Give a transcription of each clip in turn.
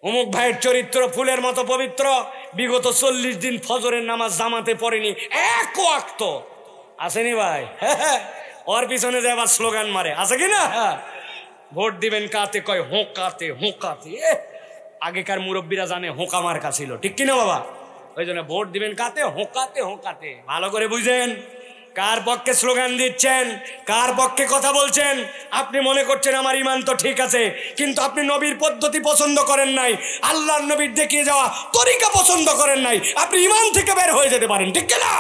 অমুক ভাইয়ের চরিত্র ফুলের মতো পবিত্র, বিগত 40 দিন ফজরের নামাজ জামাতে পড়েনি এক ওয়াক্ত। আসেনি ভাই? ওর পিছনে যে আবার স্লোগান মারে, আছে কি না? ভোট দিবেন কাতে, কয় হোঁকাতে হোঁকাতে। আগেকার মুরব্বীরা জানে হোঁকা মার্কা ছিল, ঠিক কিনা বাবা? ওই জন্য ভোট দিবেন কাতে হোঁকাতে হোঁকাতে। ভালো করে বুঝেন কার পক্ষে স্লোগান দিচ্ছেন, কার পক্ষে কথা বলছেন। আপনি মনে করছেন আমার ইমান তো ঠিক আছে, কিন্তু আপনি নবীর পদ্ধতি পছন্দ করেন নাই, আল্লাহর নবীর দেখিয়ে যাওয়া তরিকা পছন্দ করেন নাই, আপনি ইমান থেকে বের হয়ে যেতে পারেন, ঠিক কিনা?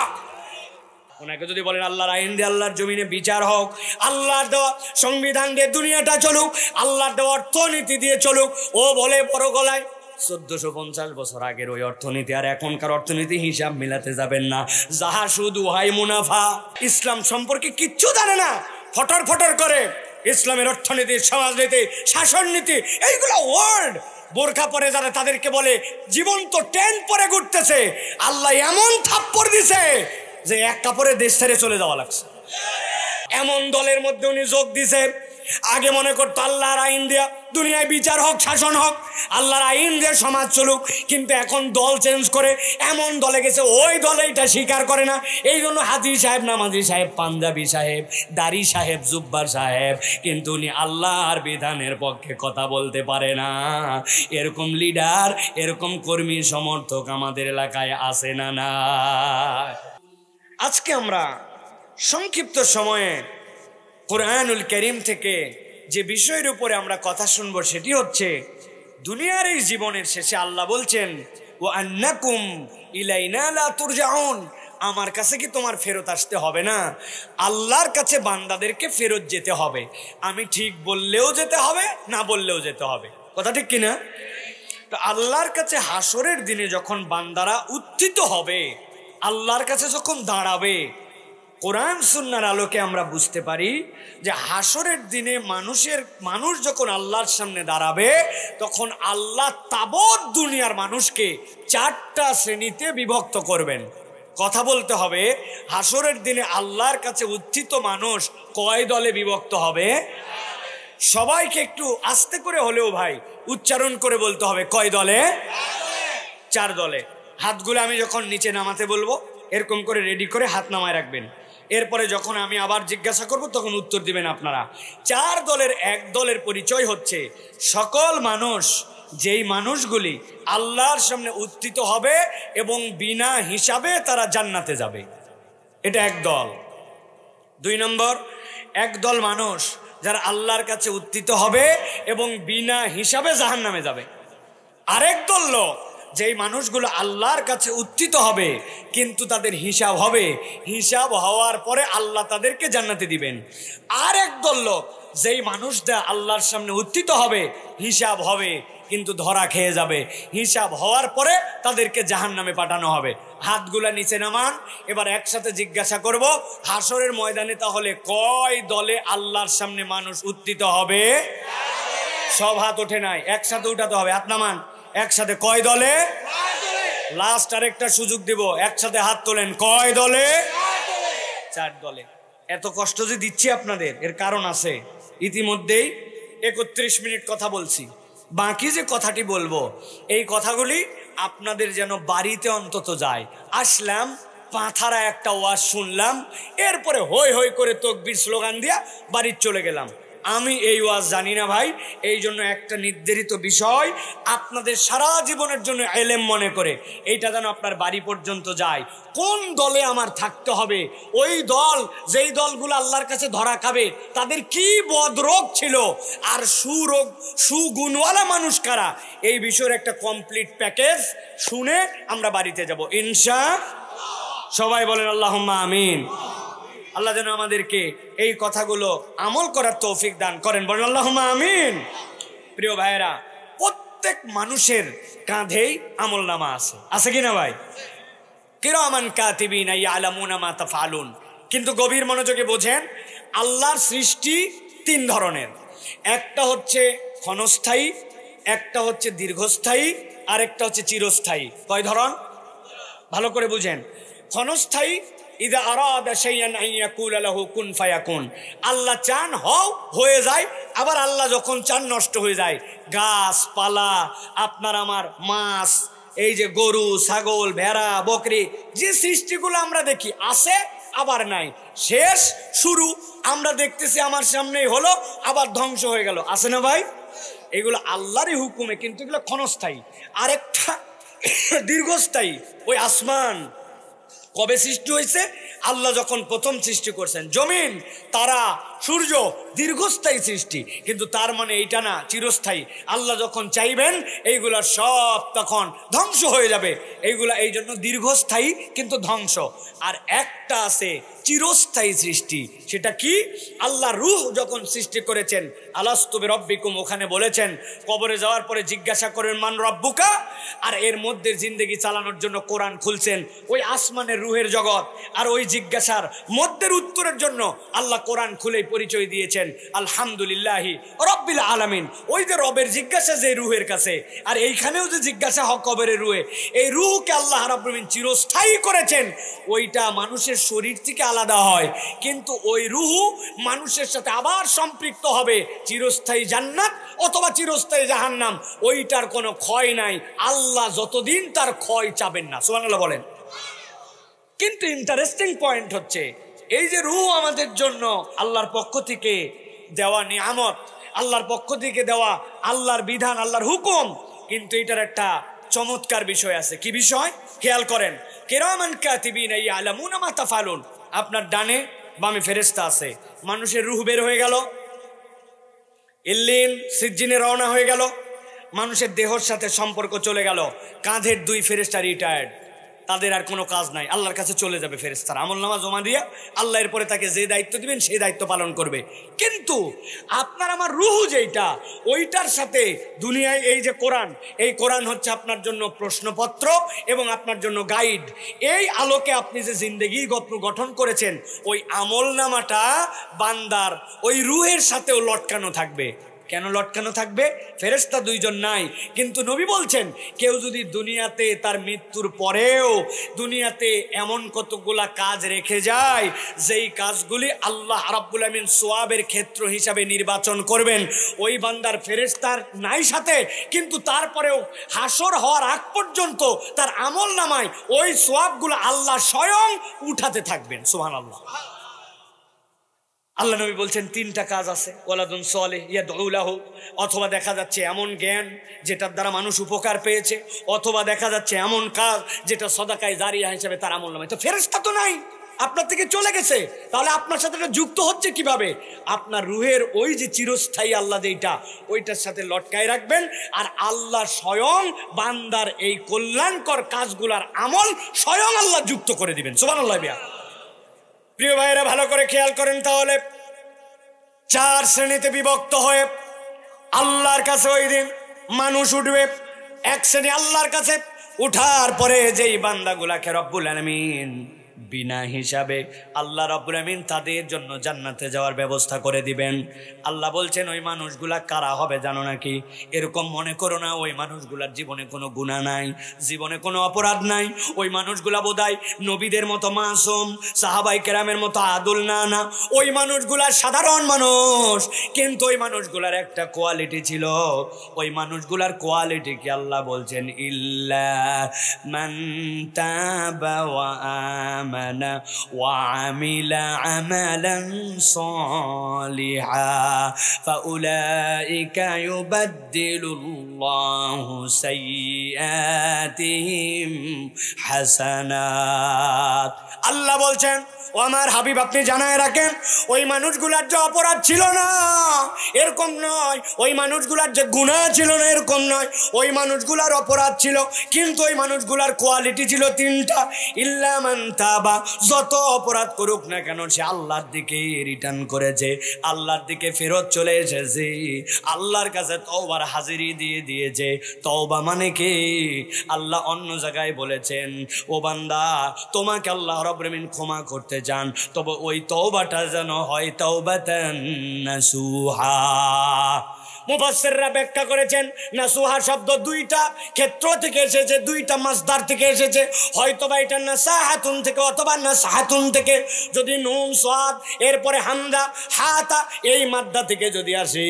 ওনাকে যদি বলেন আল্লাহর আইন দিয়ে আল্লাহর জমিনে বিচার হোক, আল্লাহর দেওয়া সংবিধান দিয়ে দুনিয়াটা চলুক, আল্লাহর দেওয়া অর্থনীতি দিয়ে চলুক, ও বলে বড় গলায় 1450 বছর আগের ওই অর্থনীতি আর এখনকার অর্থনীতি হিসাব মিলাতে যাবেন না। যাহা শুধু হাই মুনাফা, ইসলাম সম্পর্কে কিচ্ছু জানে না, ফটর ফটর করে ইসলামের অর্থনীতি, সমাজনীতি, শাসননীতি এইগুলো ওয়ার্ড। বোরখা পরে যারা তাদেরকে বলে জীবন্ত ট্রেন পরে ঘুরতেছে। আল্লাহ এমন থাপ্পড় দিছে যে এক কাপড়ে দেশ ছেড়ে চলে যাওয়া লাগছে। এমন দলের মধ্যে উনি যোগ দিছে। আগে মনে করতো আল্লাহর আইন দিয়া দুনিয়ায় বিচার হোক, শাসন হোক, আল্লাহর আইন দিয়ে সমাজ চলুক, কিন্তু এখন দল চেঞ্জ করে এমন দলে গেছে ওই দলে এটা স্বীকার করে না। এই জন্য হাজি সাহেব, নামাজি সাহেব, পাঞ্জাবি সাহেব, দাড়ি সাহেব, জুব্বার সাহেব, কিন্তু উনি আল্লাহর বিধানের পক্ষে কথা বলতে পারে না। এরকম লিডার, এরকম কর্মী সমর্থক আমাদের এলাকায় আছে না? না। আজকে আমরা সংক্ষিপ্ত সময়ে কোরআনুল কারীম থেকে যে বিষয়ের উপরে আমরা কথা শুনবো সেটি হচ্ছে দুনিয়ার এই জীবনের শেষে আল্লাহ বলছেন ওয়া আন্নাকুম ইলাইনা লা তুরজাউন, আমার কাছে কি তোমার ফেরত আসতে হবে না? আল্লাহর কাছে বান্দাদেরকে ফেরত যেতে হবে। আমি ঠিক বললেও যেতে হবে, না বললেও যেতে হবে। কথা ঠিক কিনা? তো আল্লাহর কাছে হাসরের দিনে যখন বান্দারা উত্থিত হবে, আল্লাহর কাছে যখন দাঁড়াবে, কোরআন সুন্নাহর আলোকে আমরা বুঝতে পারি যে হাসরের দিনে মানুষ যখন আল্লাহর সামনে দাঁড়াবে, তখন আল্লাহ তাবৎ দুনিয়ার মানুষকে 4টা শ্রেণীতে বিভক্ত করবেন। কথা বলতে হবে, হাসরের দিনে আল্লাহর কাছে উত্থিত মানুষ কয় দলে বিভক্ত হবে? সবাইকে একটু আস্তে করে হলেও ভাই উচ্চারণ করে বলতে হবে, কয় দলে? 4 দলে। হাতগুলো আমি যখন নিচে নামাতে বলবো এরকম করে রেডি করে হাত নামায় রাখবেন। এরপরে যখন আমি আবার জিজ্ঞাসা করব তখন উত্তর দিবেন আপনারা। 4 দলের এক দলের পরিচয় হচ্ছে সকল মানুষ, যেই মানুষগুলি আল্লাহর সামনে উত্থিত হবে এবং বিনা হিসাবে তারা জান্নাতে যাবে, এটা এক দল। 2 নম্বর, এক দল মানুষ যারা আল্লাহর কাছে উত্থিত হবে এবং বিনা হিসাবে জাহান্নামে যাবে। আরেক দল লোক, যেই মানুষগুলো আল্লাহর কাছে উত্থিত হবে কিন্তু তাদের হিসাব হবে, হিসাব হওয়ার পরে আল্লাহ তাদেরকে জান্নাতে দিবেন। আর এক দল লোক, যেই মানুষটা আল্লাহর সামনে উত্থিত হবে, হিসাব হবে কিন্তু ধরা খেয়ে যাবে, হিসাব হওয়ার পরে তাদেরকে জাহান্নামে পাঠানো হবে। হাতগুলা নিচে নামান। এবার একসাথে জিজ্ঞাসা করব, হাসরের ময়দানে তাহলে কয় দলে আল্লাহর সামনে মানুষ উত্থিত হবে? সব হাত ওঠে নাই, একসাথে উঠাতে হবে। হাত নামান। একসাথে কয় দলে? লাস্ট আরেকটা সুযোগ দিব, একসাথে হাত তোলেন। কয় দলে? 4 দলে। এত কষ্ট যে দিচ্ছি আপনাদের, এর কারণ আছে। ইতিমধ্যেই 31 মিনিট কথা বলছি, বাকি যে কথাটি বলবো এই কথাগুলি আপনাদের যেন বাড়িতে অন্তত যায়। আসলাম, পাঁথারা একটা ওয়াজ শুনলাম, এরপরে হই হই করে তাকবীর স্লোগান দিয়া বাড়ি চলে গেলাম। আমি এই ওয়াজ জানি না ভাই, এই জন্য একটা নির্ধারিত বিষয় আপনাদের সারা জীবনের জন্য এলেম মনে করে এইটা যেন আপনার বাড়ি পর্যন্ত যায়। কোন দলে আমার থাকতে হবে? ওই দল যেই দলগুলো আল্লাহর কাছে ধরা খাবে, তাদের কি বদরোগ ছিল, আর সুগুণওয়ালা মানুষ কারা, এই বিষয়ের একটা কমপ্লিট প্যাকেজ শুনে আমরা বাড়িতে যাব ইনশাআল্লাহ। সবাই বলেন আল্লাহুম্মা আমিন। আল্লাহ যেন আমাদেরকে এই কথাগুলো আমল করার তৌফিক দান করেন, বলেন আল্লাহুম্মা আমিন। প্রিয় ভাইয়েরা, প্রত্যেক মানুষের কাঁধেই আমল নামা আছে, আছে কিনা ভাই? কিরামান কাতিবিনা ইয়ালামুনা মা তাফআলুন। কিন্তু গভীর মনোযোগে বোঝেন, আল্লাহর সৃষ্টি 3 ধরনের। একটা হচ্ছে ক্ষণস্থায়ী, একটা হচ্ছে দীর্ঘস্থায়ী, আর একটা হচ্ছে চিরস্থায়ী। কয় ধরন? ভালো করে বুঝেন। ক্ষণস্থায়ী ইযা আরাদা শাইআন আন ইয়াকুলা লাহু কুন ফায়াকুন। আল্লাহ চান হও, হয়ে যায়। আবার আল্লাহ যখন চান নষ্ট হয়ে যায়। গাছপালা, আপনার আমার মাছ, এই যে গরু, ছাগল, ভেড়া, বকরি, যে সৃষ্টিগুলো আমরা দেখি আছে আবার নাই, শেষ শুরু। আমরা দেখতেছি আমার সামনেই হলো, আবার ধ্বংস হয়ে গেল, আছে না ভাই? এগুলো আল্লাহরই হুকুমে, কিন্তু এগুলো ক্ষণস্থায়ী। আরেকটা দীর্ঘস্থায়ী। ওই আসমান কবে সৃষ্টি হয়েছে? আল্লাহ যখন প্রথম সৃষ্টি করছেন। জমিন, তারা, সূর্য দীর্ঘস্থায়ী সৃষ্টি, কিন্তু তার মানে এইটা না চিরস্থায়ী। আল্লাহ যখন চাইবেন এইগুলা সব তখন ধ্বংস হয়ে যাবে। এইগুলা এই জন্য দীর্ঘস্থায়ী কিন্তু ধ্বংস। আর একটা আছে চিরস্থায়ী সৃষ্টি, সেটা কি? আল্লাহ রূহ যখন সৃষ্টি করেছেন, আলাস্তু বিরব্বিকুম, ওখানে বলেছেন কবরে যাওয়ার পরে জিজ্ঞাসা করেন মান রব্বুকা, আর এর মধ্যে জিন্দেগি চালানোর জন্য কোরআন খুলছেন। ওই আসমানের রুহের জগৎ আর ওই জিজ্ঞাসার মধ্যের উত্তরের জন্য আল্লাহ কোরআন খুলে পরিচয় দিয়েছেন আলহামদুলিল্লাহি রব্বিল আলামিন। ওই যে রবের জিজ্ঞাসা যে রুহের কাছে, আর এইখানেও যে জিজ্ঞাসা হক কবরের রুহে, এই রুহকে আল্লাহ রাব্বুল আলামিন চিরস্থায়ী করেছেন। ওইটা মানুষের শরীর থেকে আলাদা হয়, কিন্তু ওই রুহ মানুষের সাথে আবার সম্পৃক্ত হবে। চিরস্থায়ী জান্নাত অথবা চিরস্থায়ী জাহান্নাম, ওইটার কোনো ক্ষয় নাই। আল্লাহ যতদিন তার ক্ষয় চাবেন না, সুবহানাল্লাহ বলেন। কিন্তু ইন্টারেস্টিং পয়েন্ট হচ্ছে, এই যে রূহ আমাদের জন্য আল্লাহর পক্ষ থেকে দেওয়া নিয়ামত, আল্লাহর পক্ষ থেকে দেওয়া আল্লাহর বিধান, আল্লাহর হুকুম, কিন্তু এটার একটা চমৎকার বিষয় আছে। কি বিষয়? খেয়াল করেন, কিরামান কাতিবিন ইয়ালামুনা মা তাফআলুন। আপনার ডানে বামে ফেরেশতা আছে। মানুষের রূহ বের হয়ে গেল, ইল্লিন সিজ্জিনে রওনা হয়ে গেল, মানুষের দেহর সাথে সম্পর্ক চলে গেল। কাঁধের দুই ফেরেশতা রিটায়ার্ড, তাদের আর কোনো কাজ নাই, আল্লাহর কাছে চলে যাবে ফেরেশতারা আমলনামা জমা দিয়ে। আল্লাহ এরপরে তাকে যে দায়িত্ব দিবেন সেই দায়িত্ব পালন করবে। কিন্তু আপনার আমার রূহ যেটা, ওইটার সাথে দুনিয়ায় এই যে কোরআন, এই কোরআন হচ্ছে আপনার জন্য প্রশ্নপত্র এবং আপনার জন্য গাইড। এই আলোকে আপনি যে জিন্দেগি গঠন করেছেন, ওই আমলনামাটা বান্দার ওই রূহের সাথেও লটকানো থাকবে। কেন লটকানো থাকবে? ফেরেশতা দুইজন নাই, কিন্তু নবী বলছেন কেউ যদি দুনিয়াতে তার মৃত্যুর পরেও দুনিয়াতে এমন কতগুলা কাজ রেখে যায়, যেই কাজগুলি আল্লাহ রাব্বুল আমিন সওয়াবের ক্ষেত্র হিসাবে নির্বাচন করবেন, ওই বান্দার ফেরেশতার নাই সাথে, কিন্তু তারপরেও হাসর হওয়ার আগ পর্যন্ত তার আমলনামায় ওই সওয়াবগুলো আল্লাহ স্বয়ং উঠাতে থাকবেন। সুবহানাল্লাহ। আল্লাহ নবী বলছেন তিনটা কাজ আছে, ওয়ালাদুন সালেহ ইয়াদউ লাহু, অথবা দেখা যাচ্ছে এমন জ্ঞান যেটার দ্বারা মানুষ উপকার পেয়েছে, অথবা দেখা যাচ্ছে এমন কাজ যেটা সদাকায়ে জারিয়া হিসেবে তার আমলনামায়। তো ফেরেশতা তো নাই, আপনার থেকে চলে গেছে, তাহলে আপনার সাথে এটা যুক্ত হচ্ছে কিভাবে? আপনার রুহের ওই যে চিরস্থায়ী আল্লাহ যেটা, ওইটার সাথে লটকায় রাখবেন, আর আল্লাহ স্বয়ং বান্দার এই কল্যাণকর কাজগুলার আমল স্বয়ং আল্লাহ যুক্ত করে দিবেন। সুবহানাল্লাহ। প্রিয় ভাইরা ভালো করে খেয়াল করেন, তাহলে চার শ্রেণীতে বিভক্ত হয়ে আল্লাহর কাছে ওই দিন মানুষ উঠবে। এক শ্রেণী আল্লাহর কাছে উঠার পরে যেই বান্দাগুলাকে রব্বুল আলামিন বিনা হিসাবে আল্লাহ রাব্বুল আমিন তাদের জন্য জান্নাতে যাওয়ার ব্যবস্থা করে দিবেন। আল্লাহ বলছেন ওই মানুষগুলা কারা হবে জানো নাকি? এরকম মনে করো না ওই মানুষগুলার জীবনে কোনো গুনাহ নাই, জীবনে কোনো অপরাধ নাই। ওই মানুষগুলা বোধহয় নবীদের মতো মাসুম, সাহাবাই কেরামের মতো আদুল না, ওই মানুষগুলা সাধারণ মানুষ, কিন্তু ওই মানুষগুলার একটা কোয়ালিটি ছিল। ওই মানুষগুলার কোয়ালিটি কি আল্লাহ বলছেন, ইল্লা মান তাবা ওয়া আমানা ওয়া আমিলা আমালান সালিহা ফাউলাইকা ইউবাদদিলুল্লাহু সাইয়্যাতিহিম হাসানাত। আল্লাহ বলছেন ও আমার হাবিব আপনি জানায় রাখেন, ওই মানুষগুলার যে অপরাধ ছিল না এরকম নয়, ওই মানুষগুলার যে গুনাহ ছিল না এরকম নয়, ওই মানুষগুলার অপরাধ ছিল, কিন্তু ওই মানুষগুলার কোয়ালিটি ছিল তিনটা। ইল্লা মান তাবা, যত অপরাধ করুক না কেন সে আল্লাহর দিকে রিটার্ন করেছে, আল্লাহর দিকে ফেরত চলে এসেছে, আল্লাহর কাছে তওবার হাজিরি দিয়ে দিয়েছে। তওবা মানে কি? আল্লাহ অন্য জায়গায় বলেছেন ও বান্দা তোমাকে আল্লাহ রাব্বুল আমিন ক্ষমা করতে চান, তবে ওই তওবাটা যেন হয় তাওবাতান নাসুহা। মুফাসসিররা ব্যাখ্যা করেছেন নাসুহা শব্দ দুইটা ক্ষেত্র থেকে এসেছে, দুইটা মাসদার থেকে এসেছে, হয়তোবা এটা নাসাহাতুন থেকে অথবা নাসহাতুন থেকে। যদি নুন সাদ এরপরে হামজা হাতা এই মাদ্দা থেকে যদি আসে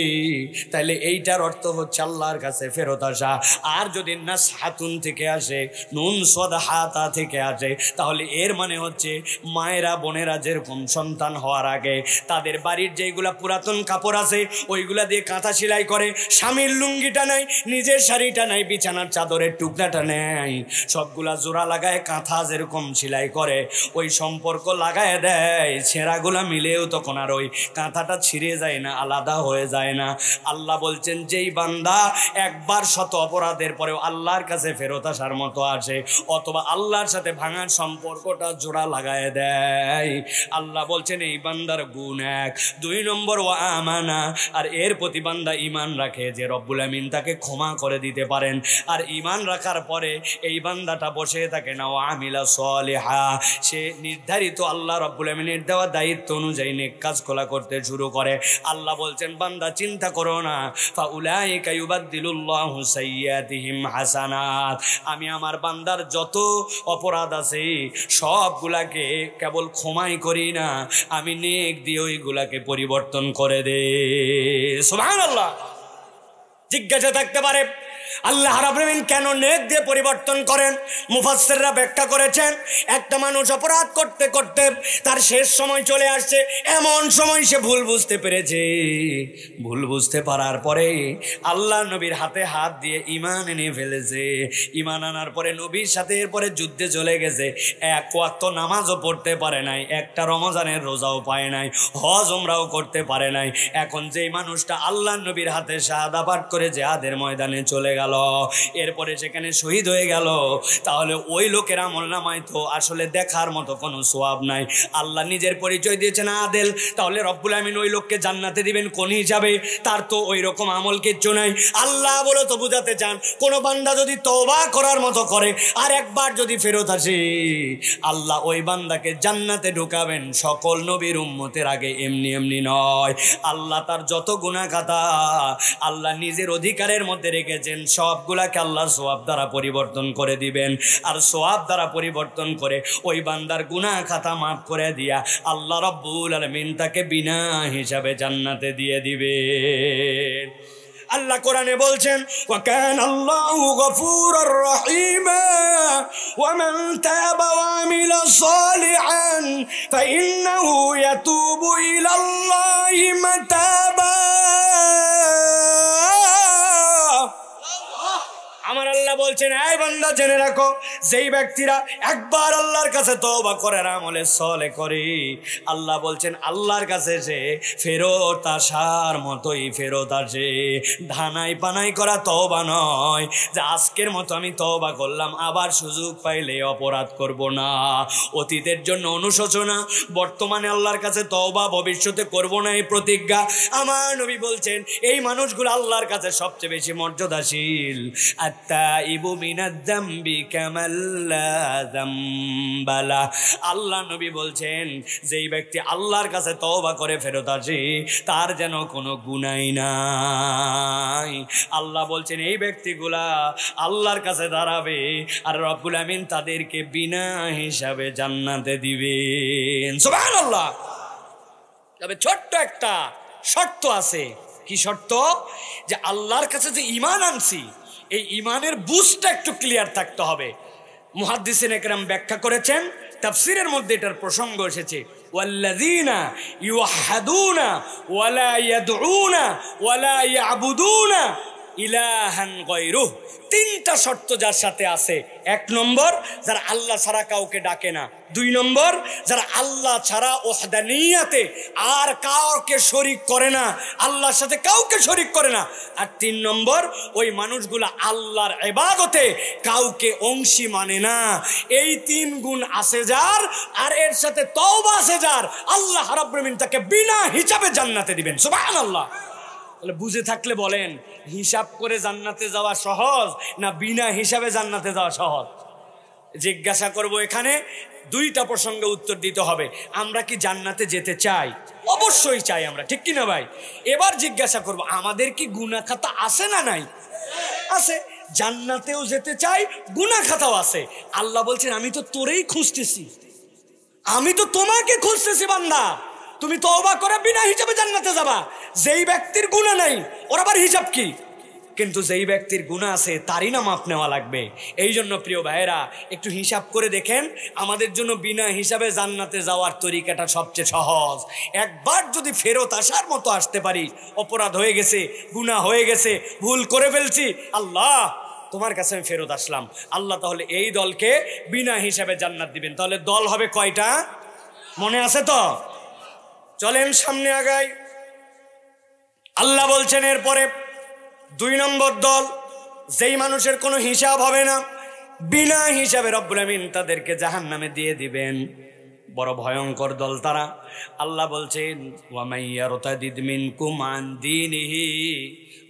তাহলে এইটার অর্থ হচ্ছে আল্লাহর কাছে ফেরত আসা। আর যদি নাসহাতুন থেকে আসে, নুন সাদ হাতা থেকে আসে, তাহলে এর মানে হচ্ছে মায়েরা বোনেরা যেরকম সন্তান হওয়ার আগে তাদের বাড়ির যেগুলা পুরাতন কাপড় আছে ওইগুলা দিয়ে কাঁথা সেলাই করে, স্বামীর লুঙ্গিটা নাই, নিজের শাড়িটা নাই, বিছানার চাদরের টুকরাটা নেই, সবগুলা জোড়া লাগায় কাঁথা যেরকম সেলাই করে ওই সম্পর্ক লাগায় দেয়, ছেঁড়াগুলা মিলেও তখন আর ওই কাঁথাটা ছিঁড়ে যায় না, আলাদা হয়ে যায় না। আল্লাহ বলছেন যেই বান্দা একবার শত অপরাধের পরেও আল্লাহর কাছে ফেরত আসার মতো আসে অথবা আল্লাহর সাথে ভাঙার সম্পর্কটা জোড়া লাগায় দেয়, আল্লাহ বলছেন এই বান্দার গুণ এক। 2 নম্বর ওয়া আমানা, আর এর প্রতি বান্দা ঈমান রাখে যে রব্বুল আমিন তাকে ক্ষমা করে দিতে পারেন। আর ঈমান রাখার পরে এই বান্দাটা বসে থাকে না, ওয়া আমিলা সলিহা, সে নির্ধারিত আল্লাহ রব্বুল আমিনের দেওয়া দায়িত্ব অনুযায়ী নেক কাজগুলো করতে শুরু করে। আল্লাহ বলছেন বান্দা চিন্তা করো না, ফাউলাইকা ইউবাদদিলুল্লাহু সাইয়্যাতিহিম হাসানাত, আমি আমার বান্দার যত অপরাধ আছে সবগুলাকে কেবল ক্ষমাই করি না, আমি নেক দিয়ে ওইগুলাকে পরিবর্তন করে দে। সুবহানাল্লাহ। জিজ্ঞাসা থাকতে পারে আল্লাহ রাব্বুল আমিন কেন নেক দিয়ে পরিবর্তন করেন? মুফাসসিররা ব্যাখ্যা করেছেন একটা মানুষ অপরাধ করতে করতে তার শেষ সময় চলে আসছে, এমন সময় সে ভুল বুঝতে পেরেছে, ভুল বুঝতে পারার পরে আল্লাহ নবীর হাতে হাত দিয়ে ঈমান এনে ফেলেছে, ঈমান আনার পরে নবীর সাথে এরপরে যুদ্ধে চলে গেছে, এক ওয়াক্ত নামাজও পড়তে পারে নাই, একটা রমজানের রোজাও পায় নাই, হজ উমরাও করতে পারে নাই। এখন যেই মানুষটা আল্লাহ নবীর হাতে শাহাদা পাঠ করে জিহাদের ময়দানে চলে গেল, এরপরে সেখানে শহীদ হয়ে গেল, তাহলে ওই লোকের আমলনামায় তো আসলে দেখার মতো কোনো সওয়াব নাই। আল্লাহ নিজের পরিচয় দিয়েছেন আদেল, তাহলে রব্বুল আমিন ওই লোককে জান্নাতে দিবেন কোন হিসাবে? তার তো ওই রকম আমল কিচ্ছু নাই। আল্লাহ বলে তো বুঝাতে চান কোন বান্দা যদি তওবা করার মতো করে আর একবার যদি ফেরত আসে আল্লাহ ওই বান্দাকে জান্নাতে ঢুকাবেন সকল নবীর উম্মতের আগে, এমনি এমনি নয়। আল্লাহ তার যত গুনাহ খাতা আল্লাহ নিজের অধিকারের মধ্যে রেখেছেন সবগুলাকে আল্লাহ সওয়াব দ্বারা পরিবর্তন করে দিবেন, আর সওয়াব দ্বারা পরিবর্তন করে ওই বান্দার গুনাহ খাতা মাফ করে দিয়া আল্লাহ রাব্বুল আলামিন তাকে বিনা হিসাবে জান্নাতে দিয়ে দিবেন। আল্লাহ কোরআনে বলছেন ওয়া কানা আল্লাহু গফুরুর রহিমা ওয়া মান তাবা ওয়া আমিলা সালিহান ফাইন্নাহু ইয়াতুবু ইলাল্লাহি মাতাবা। আমার আল্লাহ বলছেন এই বান্দা জেনে রাখো, যেই ব্যক্তিরা একবার আল্লাহর কাছে তওবা করে আমলে সলে করে, আল্লাহ বলছেন আল্লাহর কাছে সে ফেরত আসার মতোই ফেরত আসে। ধানাই পানাই করা তওবা নয় যে আজকের মতো আমি তওবা করলাম আবার সুযোগ পাইলে অপরাধ করব না, অতীতের জন্য অনুশোচনা, বর্তমানে আল্লাহর কাছে তওবা, ভবিষ্যতে করব না এই প্রতিজ্ঞা। আমার নবী বলছেন এই মানুষগুলো আল্লাহর কাছে সবচেয়ে বেশি মর্যাদাশীল। আত্তাইবু মিনাজ যামবি কামান লা যামবা লা। আল্লাহ নবী বলছেন যেই ব্যক্তি আল্লাহর কাছে তওবা করে ফেরত আসে তার যেন কোনো গুনাহ নাই। আল্লাহ বলছেন এই ব্যক্তিগুলা আল্লাহর কাছে দাঁড়াবে আর রব্বুল আমিন তাদেরকে বিনা হিসাবে জান্নাতে দিবেন। সুবহানাল্লাহ। তবে ছোট্ট একটা শর্ত আছে। কি শর্ত? যে আল্লাহর কাছে যে ঈমান আনছি এই ঈমানের বুঝটা একটু ক্লিয়ার থাকতে হবে। মুহাদ্দিসিন একরাম ব্যাখ্যা করেছেন, তাফসীরের মধ্যে এটার প্রসঙ্গ এসেছে, ওয়াল্লাযীনা ইউহাদুনা ওয়ালা ইয়াদউনা ওয়ালা ইয়াবুদুনা ইলাহান গায়রুহু। 3টা শর্ত যার সাথে আছে। 1 নম্বর, যারা আল্লাহ ছাড়া কাউকে ডাকে না। 2 নম্বর, যারা আল্লাহ ছাড়া ওহদানিয়াতে আর কাউকে শরীক করে না, আল্লাহর সাথে কাউকে শরীক করে না। আর 3 নম্বর, ওই মানুষগুলা আল্লাহর ইবাদতে কাউকে অংশী মানে না। এই 3 গুণ আছে যার, আর এর সাথে তওবা আছে যার, আল্লাহ রাব্বুল আমিন তাকে বিনা হিসাবে জান্নাতে দিবেন। সুবহানাল্লাহ। তাহলে বুঝে থাকলে বলেন, হিসাব করে জান্নাতে যাওয়া সহজ না বিনা হিসাবে জান্নাতে যাওয়া সহজ? জিজ্ঞাসা করব এখানে দুইটা প্রসঙ্গে উত্তর দিতে হবে। আমরা কি জান্নাতে যেতে চাই? অবশ্যই চাই আমরা, ঠিক কিনা ভাই? এবার জিজ্ঞাসা করব, আমাদের কি গুনাহ খাতা আছে না নাই? আছে। জান্নাতেও যেতে চাই, গুনাহ খাতাও আছে। আল্লাহ বলছেন আমি তো তোরেই খুঁজতেছি, আমি তো তোমাকে খুঁজতেছি বান্দা। তুমি তওবা করে বিনা হিসাবে জান্নাতে যাবা। যেই ব্যক্তির গুনাহ নাই ওর আবার হিসাব কি? কিন্তু যেই ব্যক্তির গুনাহ আছে তারই না মাপ নেওয়া লাগবে। এই জন্য প্রিয় ভাইয়েরা, একটু হিসাব করে দেখেন, আমাদের জন্য বিনা হিসাবে জান্নাতে যাওয়ার তরিকাটা সবচেয়ে সহজ। একবার যদি ফেরত আসার মতো আসতে পারি, অপরাধ হয়ে গেছে, গুনাহ হয়ে গেছে, ভুল করে ফেলছি, আল্লাহ তোমার কাছে আমি ফেরত আসলাম, আল্লাহ তাহলে এই দলকে বিনা হিসাবে জান্নাত দিবেন। তাহলে দল হবে কয়টা? মনে আছে তো? চলেন সামনে আগাই। আল্লাহ বলছেন এরপরে 2 নম্বর দল, যেই মানুষের কোনো হিসাব হবে না, বিনা হিসাবে রব্বুল আমিন তাদেরকে জাহান্নামে দিয়ে দিবেন। বড় ভয়ঙ্কর দল তারা। আল্লাহ বলছেন ওয়ামাইয়ারতাদিদ মিনকুম আন দীনিহি,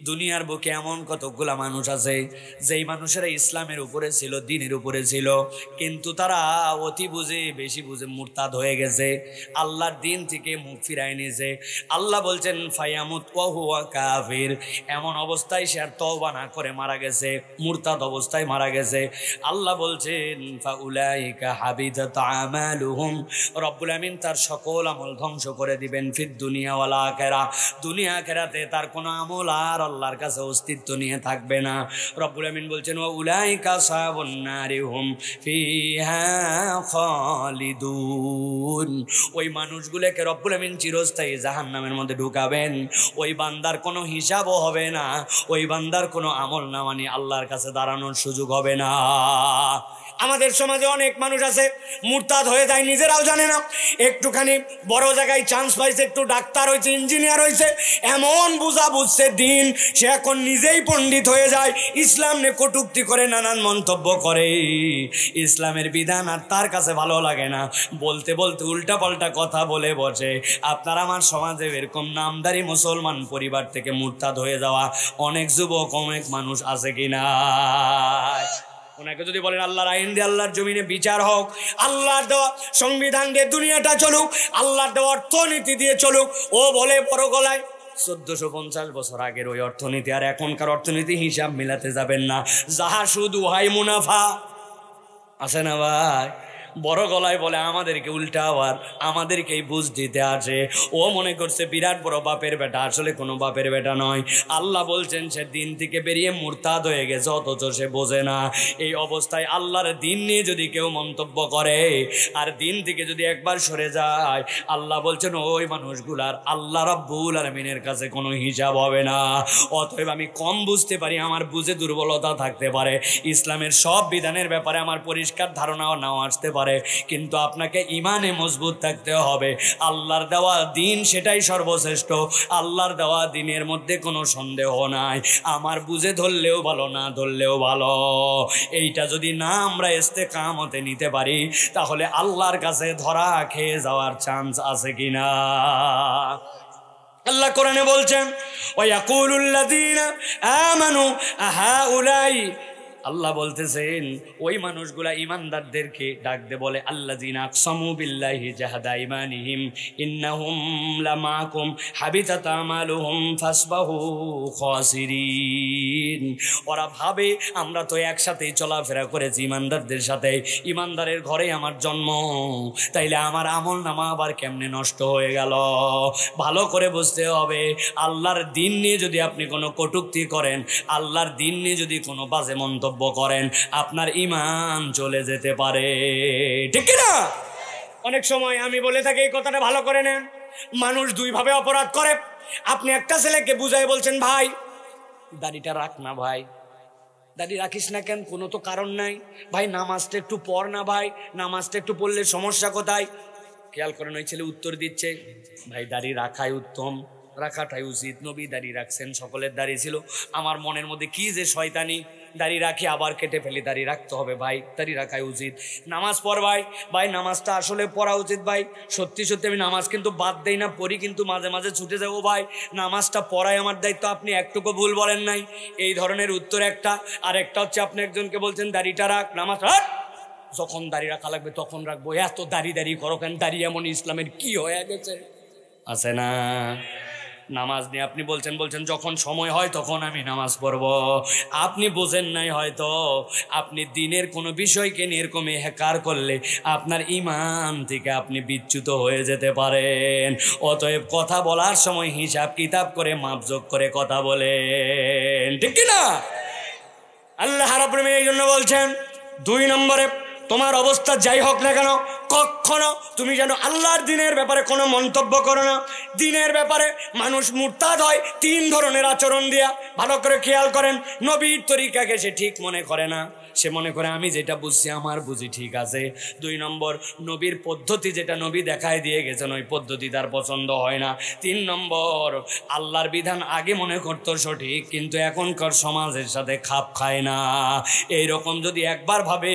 দুনিয়ার বুকে এমন কতগুলা মানুষ আছে যেই মানুষেরা ইসলামের উপরে ছিল, দ্বীনের উপরে ছিল, কিন্তু তারা অতি বুঝে বেশি বুঝে মুরতাদ হয়ে গেছে, আল্লাহর দ্বীন থেকে মুখ ফিরায় নিয়েছে। আল্লাহ বলছেন ফায়ামুত ওয়া হুয়া কাফির, এমন অবস্থায় সে আর তওবা না করে মারা গেছে, মুরতাদ অবস্থায় মারা গেছে। আল্লাহ বলছেন ফাউলাইকা হাবিতাত আমালুহুম, রব্বুল আমিন তার সকল আমল ধ্বংস করে দিবেন, ফিদ দুনিয়া ওয়াল আখিরা, দুনিয়া আখিরাতে তার কোনো আমল আর আল্লাহর কাছে অস্তিত্ব নিয়ে থাকবে না। রব্বুল আমিন বলছেন ওয়া উলাইকা আসহাবুন নারি হুম ফিহা খালিদুন, ওই মানুষগুলোকে রব্বুল আমিন চিরস্থায়ী জাহান্নামের মধ্যে ঢুকাবেন। ওই বান্দার কোনো হিসাবও হবে না, ওই বান্দার কোনো আমল নামা নিয়ে আল্লাহর কাছে দাঁড়ানোর সুযোগ হবে না। আমাদের সমাজে অনেক মানুষ আছে মুরতাদ হয়ে যায়, নিজেরাও জানে না। একটুখানি বড় জায়গায় চান্স পাইছে, একটু ডাক্তার হয়েছে, ইঞ্জিনিয়ার হয়েছে, এমন বুঝা বুঝছে দিন, সে এখন নিজেই পণ্ডিত হয়ে যায়, ইসলাম নিয়ে কটূক্তি করে, নানান মন্তব্য করে। ইসলামের বিধান আর তার কাছে ভালো লাগে না, বলতে বলতে উল্টা পাল্টা কথা বলে বসে। আপনার আমার সমাজে এরকম নামদারি মুসলমান পরিবার থেকে মুরতাদ হয়ে যাওয়া অনেক যুবক, অনেক মানুষ আছে কিনা? ওনাকে যদি বলেন আল্লাহর আইন দিয়ে আল্লাহর জমিনে বিচার হোক, আল্লাহর দেওয়া সংবিধান দিয়ে দুনিয়াটা চলুক, আল্লাহর দেওয়া অর্থনীতি দিয়ে চলুক, ও বলে বড় গলায় 1450 বছর আগের ওই অর্থনীতি আর এখনকার অর্থনীতি হিসাব মিলাতে যাবেন না, যাহা শুধু হয় মুনাফা। আছে না ভাই? বড় গলায় বলে আমাদেরকে উল্টা, আবার আমাদেরকেই বুঝ দিতে আসে। ও মনে করছে বিরাট বড় বাপের বেটা, আসলে কোনো বাপের বেটা নয়। আল্লাহ বলছেন সে দিন থেকে বেরিয়ে মুরতাদ হয়ে গেছে, অথচ সে বোঝে না। এই অবস্থায় আল্লাহর দিন নিয়ে যদি কেউ মন্তব্য করে আর দিন থেকে যদি একবার সরে যায়, আল্লাহ বলছেন ওই মানুষগুলার আল্লাহ রাব্বুল আলামিনের কাছে কোনো হিসাব হবে না। অতএব আমি কম বুঝতে পারি, আমার বুঝে দুর্বলতা থাকতে পারে, ইসলামের সব বিধানের ব্যাপারে আমার পরিষ্কার ধারণাও নাও আসতে পারে, কিন্তু আপনাকে ইমানে মজবুত থাকতে হবে। আল্লাহর দেওয়া দিন সেটাই সর্বশ্রেষ্ঠ, আল্লাহর দেওয়া দিনের মধ্যে কোনো সন্দেহ নাই। আমার বুঝে ধরলেও ভালো, না ধরলেও ভালো। এইটা যদি না আমরা ইস্তেকামতে নিতে পারি, তাহলে আল্লাহর কাছে ধরা খেয়ে যাওয়ার চান্স আছে কিনা? আল্লাহ কোরআনে বলছেন ওয়ায়াকুলুল্লাযীনা আমানু আহাউলাই, আল্লাহ বলতেছেন ওই মানুষগুলা ইমানদারদেরকে ডাক দে বলে আল্লাযীনা আকসামু বিল্লাহি জাহাদা ঈমানিহিম ইন্নাহুম লামাকুম হাবিতাত আমালুহুম ফাসবাহু খাসিরিন। ওরা ভাবে আমরা তো একসাথেই চলাফেরা করেছি ইমানদারদের সাথে, ইমানদারের ঘরে আমার জন্ম, তাইলে আমার আমল নামা আবার কেমনে নষ্ট হয়ে গেল? ভালো করে বুঝতে হবে, আল্লাহর দিন নিয়ে যদি আপনি কোনো কটূক্তি করেন, আল্লাহর দিন নিয়ে যদি কোনো বাজে মন্তব্য করেন, আপনার ঈমান চলে যেতে পারে, ঠিক না? অনেক সময় আমি বলে থাকি এই কথাটা ভালো করে নেন, মানুষ দুই ভাবে অপরাধ করে। আপনি একটা ছেলেকে বুঝাই বলছেন ভাই দাড়িটা রাখ না, ভাই দাড়ি রাখিস না কেন, কোনো তো কারণ নাই, ভাই নামাজটা একটু পড় না, ভাই নামাজটা একটু পড়লে সমস্যা কোথায়? খেয়াল করেন ওই ছেলে উত্তর দিচ্ছে ভাই দাড়ি রাখাই উত্তম, রাখাটাই উচিত, নবী দাড়ি রাখছেন, সকলের দাড়ি ছিল। আমার মনের মধ্যে কি যে শয়তানি, দাড়ি রাখি আবার কেটে ফেলি, দাড়ি রাখতে হবে ভাই, দাড়ি রাখাই উচিত। নামাজ পড় ভাই, ভাই নামাজটা আসলে পড়া উচিত ভাই, সত্যি সত্যি আমি নামাজ কিন্তু বাদ দেই না, পড়ি কিন্তু মাঝে মাঝে ছুটে যাবো ভাই, নামাজটা পড়াই আমার দায়িত্ব, আপনি একটুকু ভুল বলেন নাই। এই ধরনের উত্তর একটা। আর একটা হচ্ছে আপনি একজনকে বলছেন দাড়িটা রাখ, নামাজ যখন দাড়ি রাখা লাগবে তখন রাখবো, এত দাড়ি দাড়ি করো কেন? দাড়ি এমন ইসলামের কি হয়ে গেছে? আছে না? নামাজ নিয়ে আপনি বলছেন যখন সময় হয় তখন আমি নামাজ পড়ব। আপনি বোঝেন নাই হয়তো, আপনি দিনের কোনো বিষয়কে নিয়ে এরকম হেকার করলে আপনার ঈমান থেকে আপনি বিচ্যুত হয়ে যেতে পারেন। অতএব কথা বলার সময় হিসাব কিতাব করে মাপজোক করে কথা বলেন, ঠিক কি না? আল্লাহ রাব্বুল আলামিন এই জন্য বলছেন 2 নম্বরে, তোমার অবস্থা যাই হোক না কেন, কখনো তুমি যেন আল্লাহর দিনের ব্যাপারে কোনো মন্তব্য করো না। দিনের ব্যাপারে মানুষ মুরতাদ হয় 3 ধরনের আচরণ দিয়া, ভালো করে খেয়াল করেন। নবীর তরিকাকে সে ঠিক মনে করে না, সে মনে করে আমি যেটা বুঝছি আমার বুঝি ঠিক আছে। 2 নম্বর, নবীর পদ্ধতি যেটা নবী দেখায় দিয়ে গেছেন ওই পদ্ধতি তার পছন্দ হয় না। 3 নম্বর, আল্লাহর বিধান আগে মনে করতো সঠিক কিন্তু এখনকার সমাজের সাথে খাপ খায় না। এইরকম যদি একবার ভাবে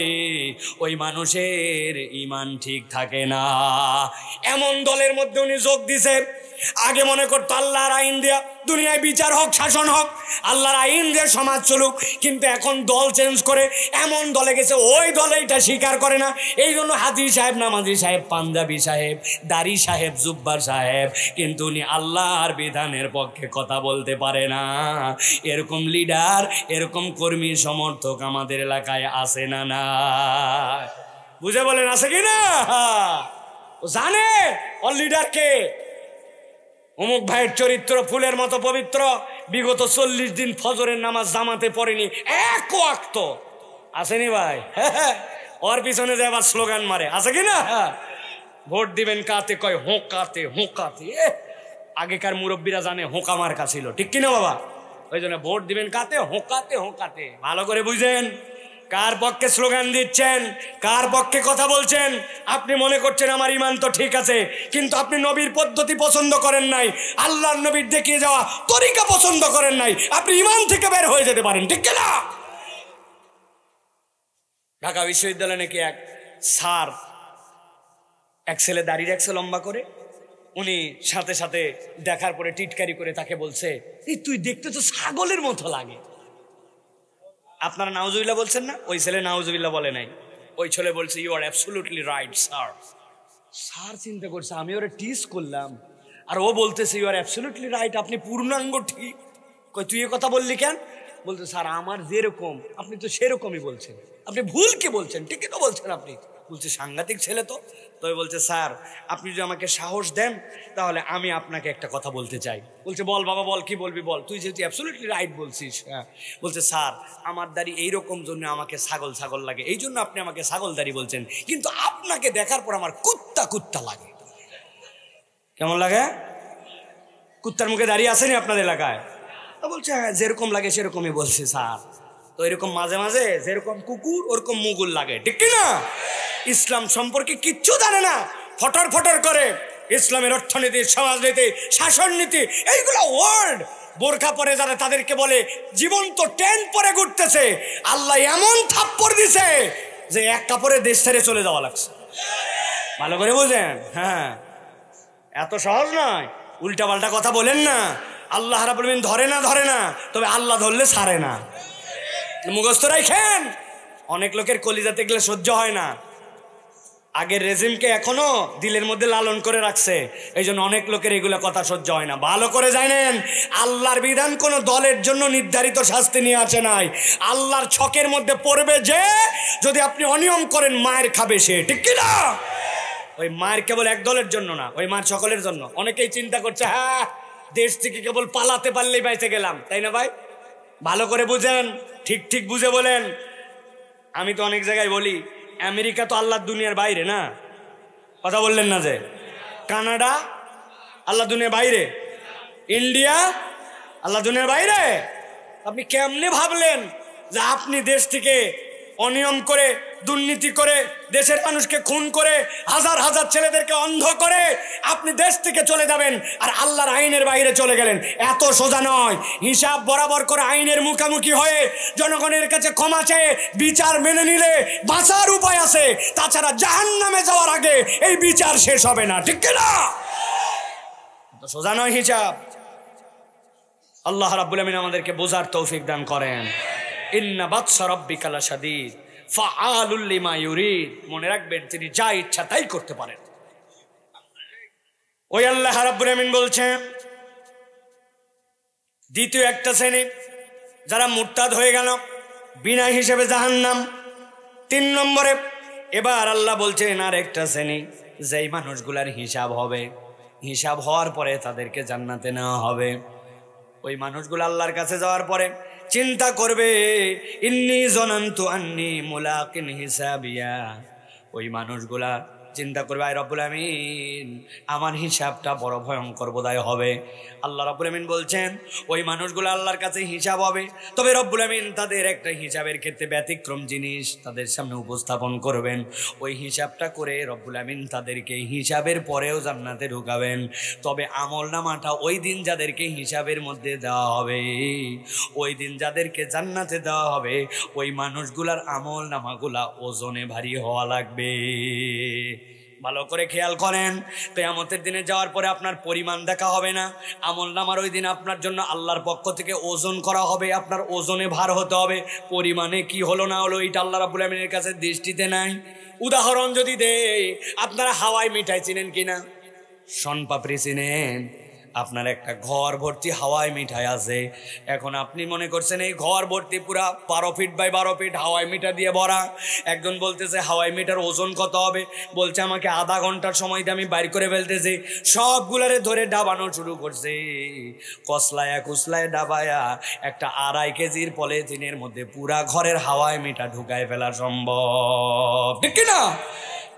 ওই মানুষের ঈমান ঠিক থাকে না। এমন দলের মধ্যে উনি যোগ দিছে, আগে মনে করতো আল্লাহর আইন দিয়া দুনিয়ায় বিচার হোক, শাসন হোক, আল্লাহর আইন দিয়ে সমাজ চলুক, কিন্তু এখন দল চেঞ্জ করে এমন দলে গেছে ওই দলে এটা স্বীকার করে না। এই জন্য হাজি সাহেব, নামাজি সাহেব, পাঞ্জাবি সাহেব, দাড়ি সাহেব, জুব্বার সাহেব, কিন্তু উনি আল্লাহর বিধানের পক্ষে কথা বলতে পারে না। এরকম লিডার, এরকম কর্মী সমর্থক আমাদের এলাকায় আছে না? না বুঝে বলেন আছে কি না? জানে ওর লিডারকে, অমুক ভাইয়ের চরিত্র ফুলের মতো পবিত্র, বিগত 40 দিন ফজরের নামাজ জামাতে পড়েনি এক ওয়াক্ত, আসেনি ভাই? ওর পিছনে যে আবার স্লোগান মারে, আছে কি না? ভোট দিবেন কাতে, কয় হোঁকাতে হোঁকাতে। আগেকার মুরব্বীরা জানে হোঁকা মার্কা ছিল, ঠিক কিনা বাবা? ওই জন্য ভোট দিবেন কাতে, হোঁকাতে হোঁকাতে। ভালো করে বুঝেন কার পক্ষে স্লোগান দিচ্ছেন, কার পক্ষে কথা বলছেন। আপনি মনে করছেন আমার ঈমান তো ঠিক আছে, কিন্তু আপনি নবীর পদ্ধতি পছন্দ করেন নাই, আল্লাহর নবীর দেখিয়ে যাওয়া তরিকা পছন্দ করেন নাই, আপনি ঈমান থেকে বের হয়ে যেতে পারেন, ঠিক কিনা? ঢাকা বিশ্ববিদ্যালয়ে নাকি এক স্যার, এক ছেলে দাড়ি রাখছে লম্বা করে, উনি সাথে সাথে দেখার পরে টিটকারি করে তাকে বলছে, এই তুই দেখতে তো ছাগলের মতো লাগে। আপনারা নাউজুবিল্লাহ বলছেন না? ওই ছেলে নাউজুবিল্লাহ বলে নাই, ওই ছেলে বলছে you are absolutely right sir. Sir চিন্তা করছে আমি ওরা টিজ করলাম, আর ও বলতেছে ইউ আর অ্যাবসলিউটলি রাইট, আপনি পূর্ণাঙ্গ ঠিক। কই তুই এ কথা বললি কেন? বলতে স্যার আমার যেরকম আপনি তো সেরকমই বলছেন, আপনি ভুল কি বলছেন, ঠিকই তো বলছেন আপনি। বলছে সাংঘাতিক ছেলে তো। তবে বলছে স্যার আপনি যদি আমাকে সাহস দেন তাহলে আমি আপনাকে একটা কথা বলতে চাই। বলছে বল বাবা বল, কি বলবি বল, তুই যেহেতু অ্যাবসলিউটলি রাইট বলছিস। হ্যাঁ বলছে স্যার আমার দাড়ি এইরকম জন্য আমাকে ছাগল ছাগল লাগে, এই জন্য আপনি আমাকে ছাগল দাড়ি বলছেন, কিন্তু আপনাকে দেখার পর আমার কুত্তা কুত্তা লাগে। কেমন লাগে? কুত্তার মুখে দাঁড়িয়ে আসেনি আপনাদের এলাকায়? বলছে হ্যাঁ যেরকম লাগে সেরকমই বলছে স্যার। তো এরকম মাঝে মাঝে যেরকম কুকুর ওরকম মুগুর লাগে, ঠিক কি না? ইসলাম সম্পর্কে কিচ্ছু জানে না, ফটর ফটর করে। ইসলামের অর্থনীতি, সমাজনীতি, শাসন নীতি এইগুলো ওয়ার্ড। বোরখা পরে যারা তাদেরকে বলে জীবন্ত ট্রেন পরে ঘুরতেছে। আল্লাহ এমন থাপ্পড় দিছে যে এক কাপড়ে দেশ ছেড়ে চলে যাওয়া লাগছে। ভালো করে বুঝেন। হ্যাঁ এত সহজ নয়, উল্টা পাল্টা কথা বলেন না। আল্লাহ রাব্বুল আলামিন ধরে না, তবে আল্লাহ ধরলে ছাড়ে না। মুখস্থ রাখেন। অনেক লোকের কলিজাতে গেলে সহ্য হয় না, আগের রেজিমকে এখনো দিলের মধ্যে লালন করে রাখছে, এই জন্য অনেক লোকের এগুলো কথা সহ্য হয় না। ভালো করে জানেন আল্লাহর বিধান কোনো দলের জন্য নির্ধারিত শাস্তি নিয়ে আসে নাই। আল্লাহর ছকের মধ্যে পড়বে যে যদি আপনি অনিয়ম করেন মায়ের খাবে সে, ঠিক কিনা? ওই মায়ের কেবল এক দলের জন্য না, ওই মায়ের সকলের জন্য। অনেকেই চিন্তা করছে হ্যাঁ দেশ থেকে কেবল পালাতে পারলেই বাইতে গেলাম, তাই না ভাই? ভালো করে বুঝেন, ঠিক ঠিক বুঝে বলেন। আমি তো অনেক জায়গায় বলি আমেরিকা তো আল্লাহর দুনিয়ার বাইরে না, কথা বললেন না যে? কানাডা আল্লাহ দুনিয়ার বাইরে, ইন্ডিয়া আল্লাহ দুনিয়ার বাইরে। আপনি কেমনে ভাবলেন যে আপনি দেশ থেকে অনিয়ম করে, দুর্নীতি করে, দেশের মানুষকে খুন করে, হাজার হাজার ছেলেদেরকে অন্ধ করে আপনি দেশ থেকে চলে যাবেন আর আল্লাহর আইনের বাইরে চলে গেলেন? এত সোজা নয়। হিসাব বরাবর করে আইনের মুখোমুখি হয়ে জনগণের কাছে ক্ষমা চেয়ে বিচার মেনে নিলে বাঁচার উপায় আছে, তাছাড়া জাহান্নামে যাওয়ার আগে এই বিচার শেষ হবে না, ঠিক কিনা? সোজা নয় হিসাব। আল্লাহ রাব্বুল আমিন আমাদেরকে বোঝার তৌফিক দান করেন। ইন্না বাতশা রাব্বিকা লাশাদীদ। ফাআলুল লিমা ইউরিদ, মনে রাখবেন তিনি যা ইচ্ছা তাই করতে পারেন। ওই আল্লাহ রাব্বুল আমিন বলছেন দ্বিতীয় একটা শ্রেণী যারা মুরতাদ হয়ে গেল, বিনা হিসেবে জাহান্নাম। 3 নম্বরে এবার আল্লাহ বলছেন আর একটা শ্রেণী, যেই মানুষগুলার হিসাব হবে, হিসাব হওয়ার পরে তাদেরকে জান্নাতে নেওয়া হবে। ওই মানুষগুলো আল্লাহর কাছে যাওয়ার পরে চিন্তা করবে ইন্নী জনান্তু আন্নী মুলাকিন হিসাবিয়া। ওই মানুষগুলা চিন্তা করবে আয় রব্বুল আমিন আমার হিসাবটা বড় ভয়ঙ্কর বোধহয় হবে। আল্লাহ রব্বুল আমিন বলছেন ওই মানুষগুলো আল্লাহর কাছে হিসাব হবে, তবে রব্বুল আমিন তাদের একটা হিসাবের ক্ষেত্রে ব্যতিক্রম জিনিস তাদের সামনে উপস্থাপন করবেন। ওই হিসাবটা করে রব্বুল আমিন তাদেরকে হিসাবের পরেও জান্নাতে ঢুকাবেন। তবে আমলনামাটা ওই দিন যাদেরকে হিসাবের মধ্যে দেওয়া হবে, ওই দিন যাদেরকে জান্নাতে দেওয়া হবে, ওই মানুষগুলার আমলনামাগুলা ওজনে ভারী হওয়া লাগবে। ভালো করে খেয়াল করেন, কিয়ামতের দিনে যাওয়ার পরে আপনার পরিমাণ দেখা হবে না, আমলনামার ওই দিন আপনার জন্য আল্লাহর পক্ষ থেকে ওজন করা হবে, আপনার ওজনে ভার হতে হবে। পরিমাণে কি হলো না হলো এটা আল্লাহ রাব্বুল আমিনের কাছে দৃষ্টিতে নাই। উদাহরণ যদি দেই, আপনারা হাওয়াই মিঠাই চিনেন কিনা? শনপাপড়ি চিনেন? আপনার একটা ঘর ভর্তি হাওয়াই মিঠাই আছে, এখন আপনি মনে করছেন এই ঘর ভর্তি পুরা 12 ফিট বাই 12 ফিট হাওয়াই মিঠা দিয়ে ভরা। একজন বলতেছে হাওয়াই মিঠার ওজন কত হবে, বলছে আমাকে আধা ঘন্টার সময় দিয়ে আমি বাইর করে ফেলতেছি। সবগুলারে ধরে ডাবানো শুরু করছে, কসলায়া কুসলায় ডাবায়া একটা 2.5 কেজির পলিথিনের মধ্যে পুরা ঘরের হাওয়াই মিঠা ঢুকায় ফেলা সম্ভব, ঠিক কিনা?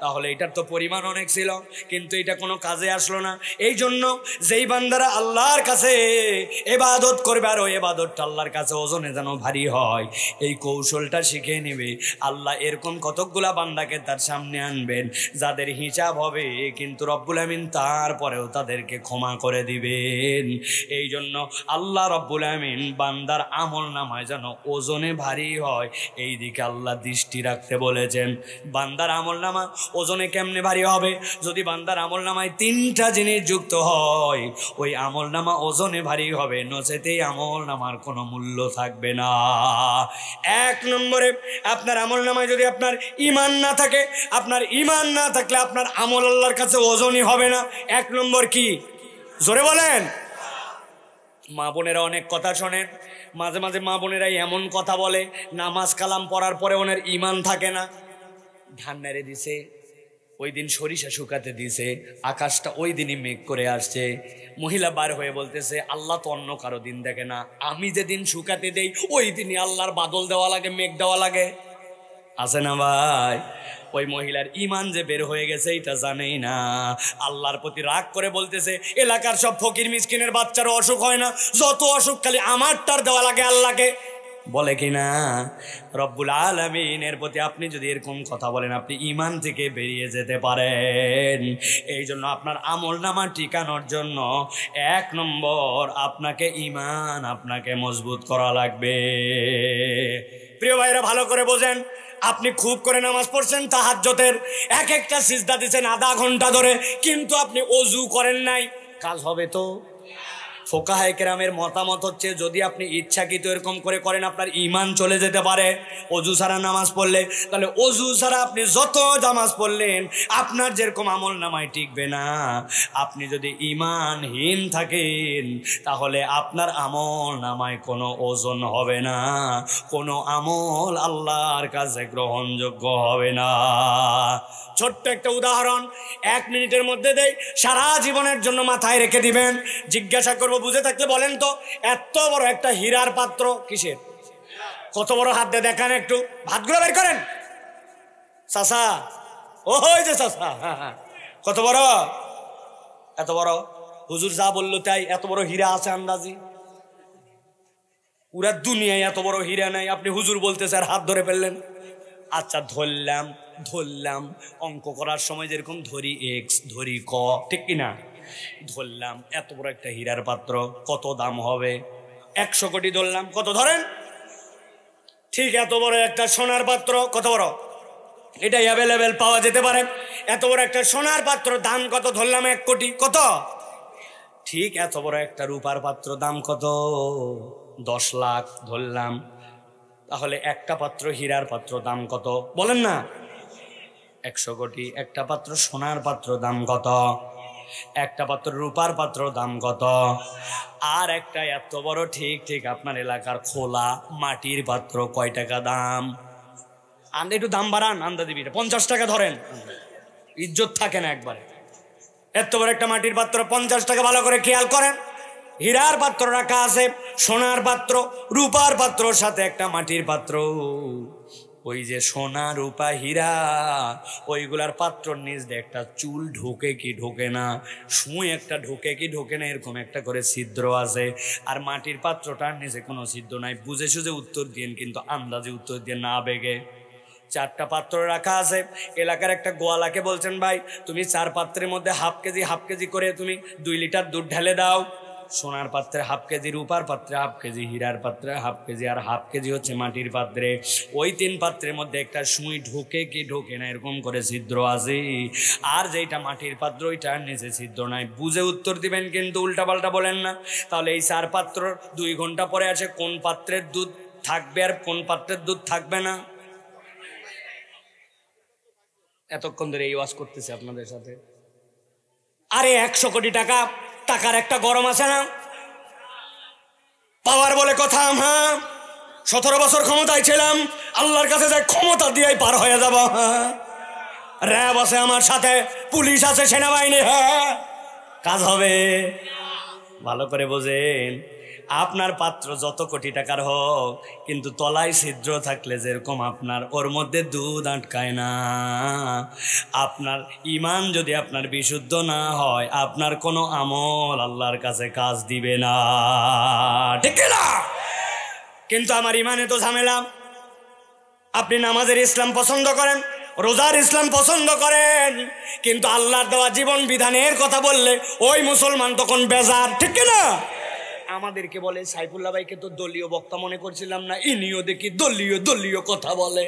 তাহলে এটার তো পরিমাণ অনেক ছিল, কিন্তু এটা কোনো কাজে আসলো না। এই জন্য যেই বান্দারা আল্লাহর কাছে ইবাদত করবে আর ওই ইবাদতটা আল্লাহর কাছে ওজনে যেন ভারী হয়, এই কৌশলটা শিখে নেবে। আল্লাহ এরকম কতকগুলা বান্দাকে তার সামনে আনবেন যাদের হিসাব হবে, কিন্তু রব্বুল আমিন তারপরেও তাদেরকে ক্ষমা করে দিবেন। এই জন্য আল্লাহ রব্বুল আমিন বান্দার আমল নামায় যেন ওজনে ভারী হয়, এই দিকে আল্লাহ দৃষ্টি রাখতে বলেছেন। বান্দার আমল নামা ওজনে কেমনে ভারী হবে? যদি বান্দার আমল নামায় 3টা জিনিস যুক্ত হয়, ওই আমল নামা ওজনে ভারী হবে, নচেতে আমল নামার কোনো মূল্য থাকবে না। 1 নম্বরে আপনার আমল নামায় যদি আপনার ঈমান না থাকে, আপনার ঈমান না থাকলে আপনার আমল আল্লাহর কাছে ওজনই হবে না। 1 নম্বর কি? জোরে বলেন। মা বোনেরা অনেক কথা শোনেন, মাঝে মাঝে মা বোনেরাই এমন কথা বলে, নামাজ কালাম পড়ার পরে ওনার ঈমান থাকে না। ধান নেড়ে দিছে, ওই দিন সরিষা শুকাতে দিছে, আকাশটা ওই দিনই মেঘ করে আসছে, মহিলা বার হয়ে বলতেছে আল্লাহ তো অন্য কারো দিন দেখে না, আমি যেদিন শুকাতে দেই ওই দিনই আল্লাহর বাদল দেওয়া লাগে, মেঘ দেওয়া লাগে। আছে না ভাই? ওই মহিলার ঈমান যে বের হয়ে গেছে এটা জানেই না, আল্লাহর প্রতি রাগ করে বলতেছে এলাকার সব ফকির মিসকিনের বাচ্চারও অসুখ হয় না, যত অসুখ খালি আমারটার দেওয়া লাগে আল্লাহকে, বলে কিনা? রব্বুল আলামিনের প্রতি আপনি যদি এরকম কথা বলেন, আপনি ঈমান থেকে বেরিয়ে যেতে পারেন। এই জন্য আপনার আমল নামা টিকানোর জন্য 1 নম্বর আপনাকে ঈমান আপনাকে মজবুত করা লাগবে। প্রিয় ভাইরা ভালো করে বোঝেন, আপনি খুব করে নামাজ পড়ছেন, তাহাজ্জুদের এক একটা সিজদা দিচ্ছেন আধা ঘন্টা ধরে, কিন্তু আপনি ওযু করেন নাই, কাজ হবে তো? ফোকাহায়ে কেরামের মতামত হচ্ছে যদি আপনি ইচ্ছাকৃত এরকম করে করেন আপনার ঈমান চলে যেতে পারে। ওযু ছাড়া নামাজ পড়লে, তাহলে ওযু ছাড়া আপনি যত নামাজ পড়লেন আপনার যেরকম আমল নামায় টিকবে না। আপনি যদি ঈমানহীন থাকেন তাহলে আপনার আমল নামায় কোনো ওজন হবে না, কোনো আমল আল্লাহর কাছে গ্রহণযোগ্য হবে না। ছোট্ট একটা উদাহরণ 1 মিনিটের মধ্যে দেই, সারা জীবনের জন্য মাথায় রেখে দিবেন। জিজ্ঞাসা করবো, বুঝে থাকলে বলেন তো, এত বড় একটা হীরার পাত্র কিসের? কত বড়? হাত দিয়ে দেখান একটু, হাতগুলো বের করেন। চাচা, ওই যে চাচা, হ্যাঁ, কত বড়? এত বড়। হুজুর যা বললো তাই, এত বড় হীরা আছে আন্দাজি? পুরা দুনিয়ায় এত বড় হীরা নাই, আপনি হুজুর বলতেছে আর হাত ধরে ফেললেন। আচ্ছা ধরলাম, অঙ্ক করার সময় যেরকম ধরি এক্স ধরি ক, ঠিক কিনা? ধরলাম এত বড় একটা হীরার পাত্র, কত দাম হবে? 100 কোটি ধরলাম, কত ধরেন? ঠিক এত বড় একটা সোনার পাত্র, কত বড়? এটা অ্যাভেলেবেল পাওয়া যেতে পারে। এত বড় একটা সোনার পাত্র দাম কত ধরলাম? 1 কোটি। কত? ঠিক এত বড় একটা রূপার পাত্র দাম কত? 10 লাখ ধরলাম। তাহলে একটা পাত্র হীরার পাত্র দাম কত বলেন না? 100 কোটি। একটা পাত্র সোনার পাত্র দাম কত? একটা পাত্র রূপার পাত্র দাম কত? আর একটা এত বড় ঠিক ঠিক আপনার এলাকার খোলা মাটির পাত্র কয় টাকা দাম? আন্দা একটু দাম বাড়ান, আন্দা দিবি 50 টাকা ধরেন, ইজ্জত থাকে না একবারে। এত বড় একটা মাটির পাত্র 50 টাকা, ভালো করে খেয়াল করেন। হীরার পাত্র রাখা আছে, সোনার পাত্র, রূপার পাত্রর সাথে একটা মাটির পাত্র। ওই যে সোনা রূপা হীরা ওইগুলার পাত্রর নিচ দিয়ে একটা চুল ঢোকে কি ঢোকে না, সুই একটা ঢোকে কি ঢোকে না, এরকম একটা করে ছিদ্র আছে। আর মাটির পাত্রটার নিচে কোনো ছিদ্র নাই। বুঝে সুঝে উত্তর দিন, কিন্তু আন্দাজে উত্তর দিয়ে না বেগে। 4টা পাত্র রাখা আছে। এলাকার একটা গোয়ালাকে বলছেন, ভাই তুমি 4 পাত্রের মধ্যে হাফ কেজি করে তুমি 2 লিটার দুধ ঢেলে দাও। সোনার পাত্রে হাফ কেজি, রূপার পাত্রে হাফ কেজি, হীরার পাত্রে হাফ কেজি, আর হাফ কেজি হচ্ছে মাটির পাত্রে। ওই 3 পাত্রের মধ্যে একটা সুই ঢোকে কি ঢোকে না, এরকম করে ছিদ্র আছে। আর যেটা মাটির পাত্র ওইটার নিচে ছিদ্র নাই। বুঝে উত্তর দিবেন, কিন্তু উল্টাপাল্টা বলেন না। তাহলে এই 4 পাত্র 2 ঘন্টা পরে আছে, কোন পাত্রের দুধ থাকবে আর কোন পাত্রের দুধ থাকবে না? এতক্ষণ ধরে এই ওয়াজ করতেছে আপনাদের সাথে। আরে 100 কোটি টাকা, টাকার একটা গরম আছে না? পাওয়ার বলে কথা। হ্যাঁ, 17 বছর ক্ষমতায় ছিলাম, আল্লাহর কাছে যাই ক্ষমতা দিয়েই পার হয়ে যাব। হ্যাঁ, র্যাব আছে আমার সাথে, পুলিশ আছে, সেনাবাহিনী। হ্যাঁ, কাজ হবে। ভালো করে বোঝেন, আপনার পাত্র যত কোটি টাকার হোক, কিন্তু তলায় ছিদ্র থাকলে যেরকম আপনার ওর মধ্যে দুধ আটকায় না। আপনার ইমান যদি আপনার বিশুদ্ধ না হয়, আপনার কোনো আমল আল্লাহর কাছে কাজ দিবে না, ঠিক না? কিন্তু আমার ইমানে তো ঝামেলা। আপনি নামাজের ইসলাম পছন্দ করেন, রোজার ইসলাম পছন্দ করেন, কিন্তু আল্লাহর দেওয়া জীবন বিধানের কথা বললে ওই মুসলমান তখন বেজার, ঠিক না? আমাদেরকে বলে সাইফুল্লাহ ভাইকে তো দলীয় বক্তা মনে করছিলাম না, ইনিও দেখি দলীয় কথা বলে,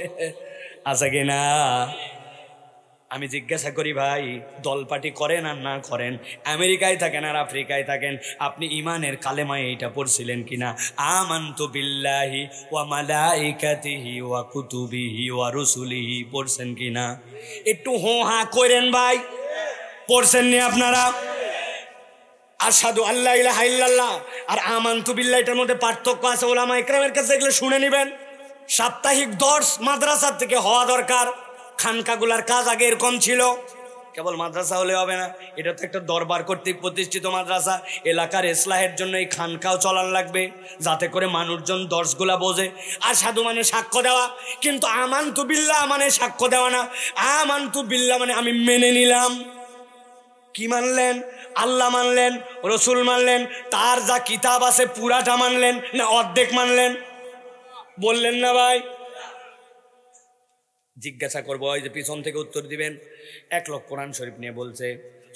আছে কিনা? আমি জিজ্ঞাসা করি, ভাই দল পার্টি করেন আর না করেন, আমেরিকায় থাকেন আর আফ্রিকায় থাকেন, আপনি ইমানের কালেমায় এইটা পড়ছিলেন কিনা? আমানতু বিল্লাহি ওয়া মালাইকাতিহি ওয়া কুতুবিহি ওয়া রুসুলিহি পড়ছেন কিনা? একটু হো হা করেন ভাই, পড়ছেন নি আপনারা? আশহাদু আল্লা ইলাহা ইল্লাল্লাহ আর আমানতু বিল্লাহ, এটার মধ্যে পার্থক্য আছে। ওলামা ইকরামের কাছে এগুলো শুনে নেবেন। সাপ্তাহিক দর্শ মাদ্রাসার থেকে হওয়া দরকার। খানকাগুলার কাজ আগে এরকম ছিল, কেবল মাদ্রাসা হলে হবে না, এটা তো একটা দরবার কর্তৃক প্রতিষ্ঠিত মাদ্রাসা। এলাকার ইসলাহের জন্য এই খানকাও চলান লাগবে, যাতে করে মানুষজন দর্শগুলা বোঝে। আর সাধু মানে সাক্ষ্য দেওয়া, কিন্তু আমানতু বিল্লাহ মানে সাক্ষ্য দেওয়া না। আমানতু বিল্লাহ মানে আমি মেনে নিলাম। কি মানলেন? আল্লাহ মানলেন, রসুল মানলেন, তার যা কিতাব আছে পুরাটা মানলেন না অর্ধেক মানলেন? বললেন না ভাই? জিজ্ঞাসা করবো, ওই যে পিছন থেকে উত্তর দিবেন। 1 লোক কোরআন শরীফ নিয়ে বলছে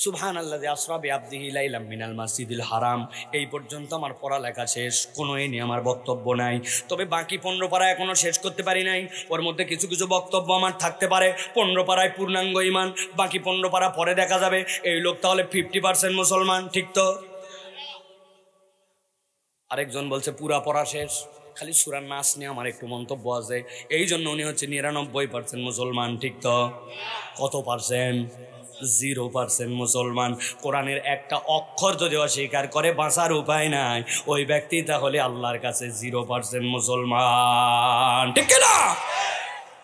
সুবহানাল্লাযী আসরা বিআবদিহি লাইলাম মিনাল মাসজিদিল হারাম। এই পর্যন্ত আমার পড়ালেখা শেষ, কোনো এ নিয়ে আমার বক্তব্য নাই। তবে বাকি 15 পারা এখনো শেষ করতে পারি নাই। ওর মধ্যে কিছু কিছু বক্তব্য আমার থাকতে পারে। 15 পারায় পূর্ণাঙ্গ ইমান, বাকি 15 পারা পরে দেখা যাবে। এই লোক তাহলে 50% মুসলমান, ঠিক তো? আরেকজন বলছে পুরা পড়া শেষ, খালি সূরার নাস নিয়ে আমার একটু মন্তব্য আছে, এই জন্য উনি হচ্ছে 99% মুসলমান, ঠিক তো? কত পার্সেন্ট? 0% মুসলমান। কোরআনের একটা অক্ষর যদি অস্বীকার করে বাঁচার উপায় নাই ওই ব্যক্তি, তাহলে আল্লাহর কাছে 0% মুসলমান, ঠিক না?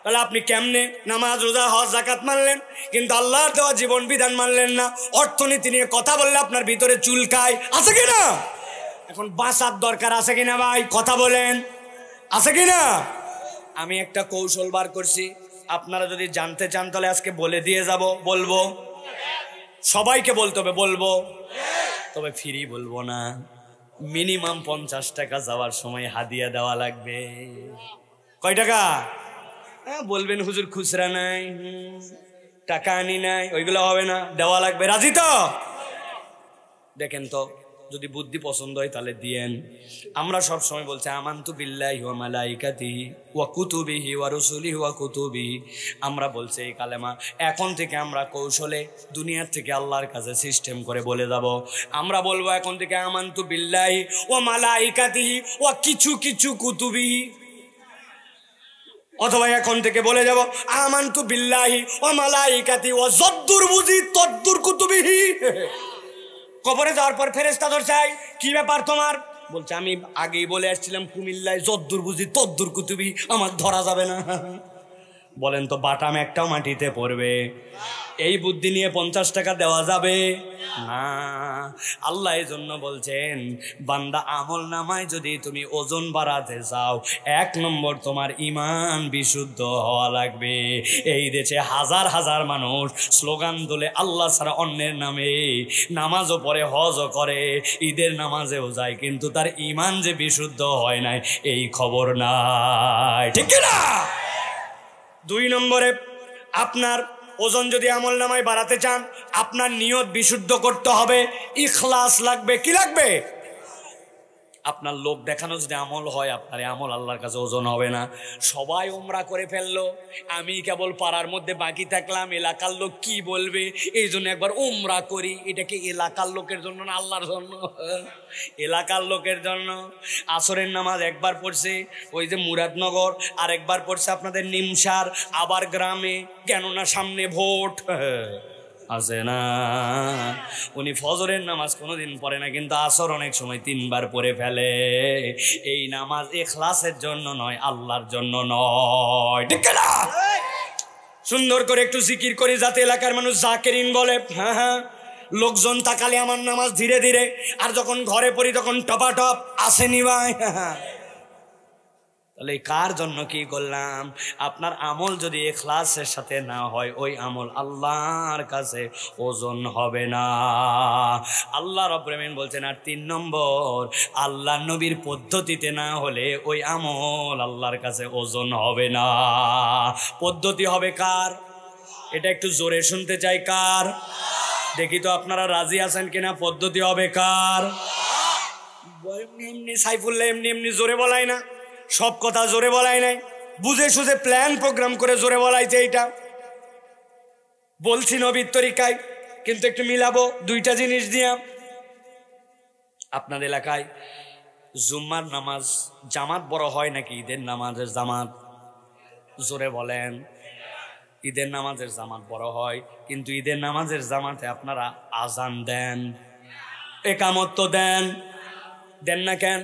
তাহলে আপনি কেমনে নামাজ রোজা হজ যাকাত মানলেন, কিন্তু আল্লাহর দেওয়া জীবন বিধান মানলেন না? অর্থনীতি নিয়ে কথা বললে আপনার ভিতরে চুলকায়, আছে কিনা? এখন বাঁচার দরকার আছে কিনা ভাই? কথা বলেন, আছে কিনা? আমি একটা কৌশল বার করছি, আপনারা যদি জানতে চান তাহলে আজকে বলে দিয়ে যাব। বলবো, সবাইকে বলতে হবে, বলবো, তবে ফ্রি বলবো না। মিনিমাম 50 টাকা যাওয়ার সময় হাদিয়া দেওয়া লাগবে। কয় টাকা? হ্যাঁ বলবেন হুজুর খুচরা নাই, টাকা আনি নাই, ওইগুলো হবে না, দেওয়া লাগবে। রাজি তো? দেখেন তো, যদি বুদ্ধি পছন্দ হয় তাহলে দিয়েন। আমরা সব সময় বলছি আমানতু বিল্লাহি ওয়া মালাইকাতিহি ওয়া কুতুবিহি ওয়া রুসুলিহি ওয়া কুতুবিহি। আমরা বলছি এই কালেমা, এখন থেকে আমরা কৌশলে দুনিয়ার থেকে আল্লাহর কাছে সিস্টেম করে বলে যাব। আমরা বলবো এখন থেকে আমানতু বিল্লাহি ওয়া মালাইকাতিহি ওয়া কিছু কিছু কুতুবিহি। অথবা এখন থেকে বলে যাব আমানতু বিল্লাহি ওয়া মালাইকাতি ওয়া যদ্দুর বুঝি তদ্দুর কুতুবিহি। কবরে যাওয়ার পর ফেরেশতা ধরছাই, কি ব্যাপার তোমার? বলছে আমি আগেই বলে আসছিলাম কুমিল্লায় যদ্দুর বুঝি তদ্দুর কুতুবি, আমার ধরা যাবে না। বলেন তো বাটাম একটাও মাটিতে পড়বে? এই বুদ্ধি নিয়ে 50 টাকা দেওয়া যাবে না। আল্লাহ এই জন্য বলছেন বান্দা আমল নামায় যদি তুমি ওজন বাড়াতে চাও, 1 নম্বর তোমার ঈমান বিশুদ্ধ হওয়া লাগবে। এই দেশে হাজার হাজার মানুষ স্লোগান তোলে আল্লাহ ছাড়া অন্যের নামে, নামাজও পড়ে, হজও করে, ঈদের নামাজেও যায়, কিন্তু তার ঈমান যে বিশুদ্ধ হয় নাই এই খবর নাই, ঠিক না? 2 নম্বরে আপনার ওজন যদি আমল নামায় বাড়াতে চান, আপনার নিয়ত বিশুদ্ধ করতে হবে, ইখলাস লাগবে। কি লাগবে? আপনার লোক দেখানো যদি আমল হয়, আপনার আমল আল্লাহর কাছে ওজন হবে না। সবাই উমরা করে ফেললো, আমি কেবল পাড়ার মধ্যে বাকি থাকলাম, এলাকার লোক কি বলবে, এই জন্য একবার উমরা করি। এটা কি এলাকার লোকের জন্য না আল্লাহর জন্য? এলাকার লোকের জন্য। আসরের নামাজ একবার পড়ছে ওই যে মুরাদনগর, আর একবার পড়ছে আপনাদের নিমসার, আবার গ্রামে, কেননা সামনে ভোট আছে না। উনি ফজরের নামাজ কোনোদিন পড়ে না, কিন্তু আসর অনেক সময় 3 বার পড়ে ফেলে। এই নামাজ ইখলাসের জন্য নয়, আল্লাহর জন্য নয়, ঠিক না? সুন্দর করে একটু জিকির করি যাতে এলাকার মানুষ জাকিরিন বলে। হ্যাঁ হ্যাঁ, লোকজন তাকালে আমার নামাজ ধীরে ধীরে, আর যখন ঘরে পড়ি তখন টপাটপ আসেনি ভাই। তাহলে কার জন্য কি করলাম? আপনার আমল যদি ইখলাসের সাথে না হয়, ওই আমল আল্লাহর কাছে ওজন হবে না। আল্লাহ রাব্বুল আলামিন বলছেন, আর 3 নম্বর, আল্লাহ নবীর পদ্ধতিতে না হলে ওই আমল আল্লাহর কাছে ওজন হবে না। পদ্ধতি হবে কার? এটা একটু জোরে শুনতে চাই, কার? দেখি তো আপনারা রাজি আছেন কিনা? পদ্ধতি হবে কার? এমনি সাইফুল্লাহ এমনি এমনি জোরে বলাই না, সব কথা জোরে বলাই নাই, বুঝে সুঝে প্ল্যান প্রোগ্রাম করে জোরে বলাইছে। এইটা বলছি নবীর তরিকায়, কিন্তু একটু মিলাবো 2টা জিনিস দিয়া। আপনার এলাকায় জুম্মার নামাজ জামাত বড় হয় নাকি ঈদের নামাজের জামাত? জোরে বলেন। ঈদের নামাজের জামাত বড় হয়, কিন্তু ঈদের নামাজের জামাতে আপনারা আজান দেন, একামত তো দেন না কেন?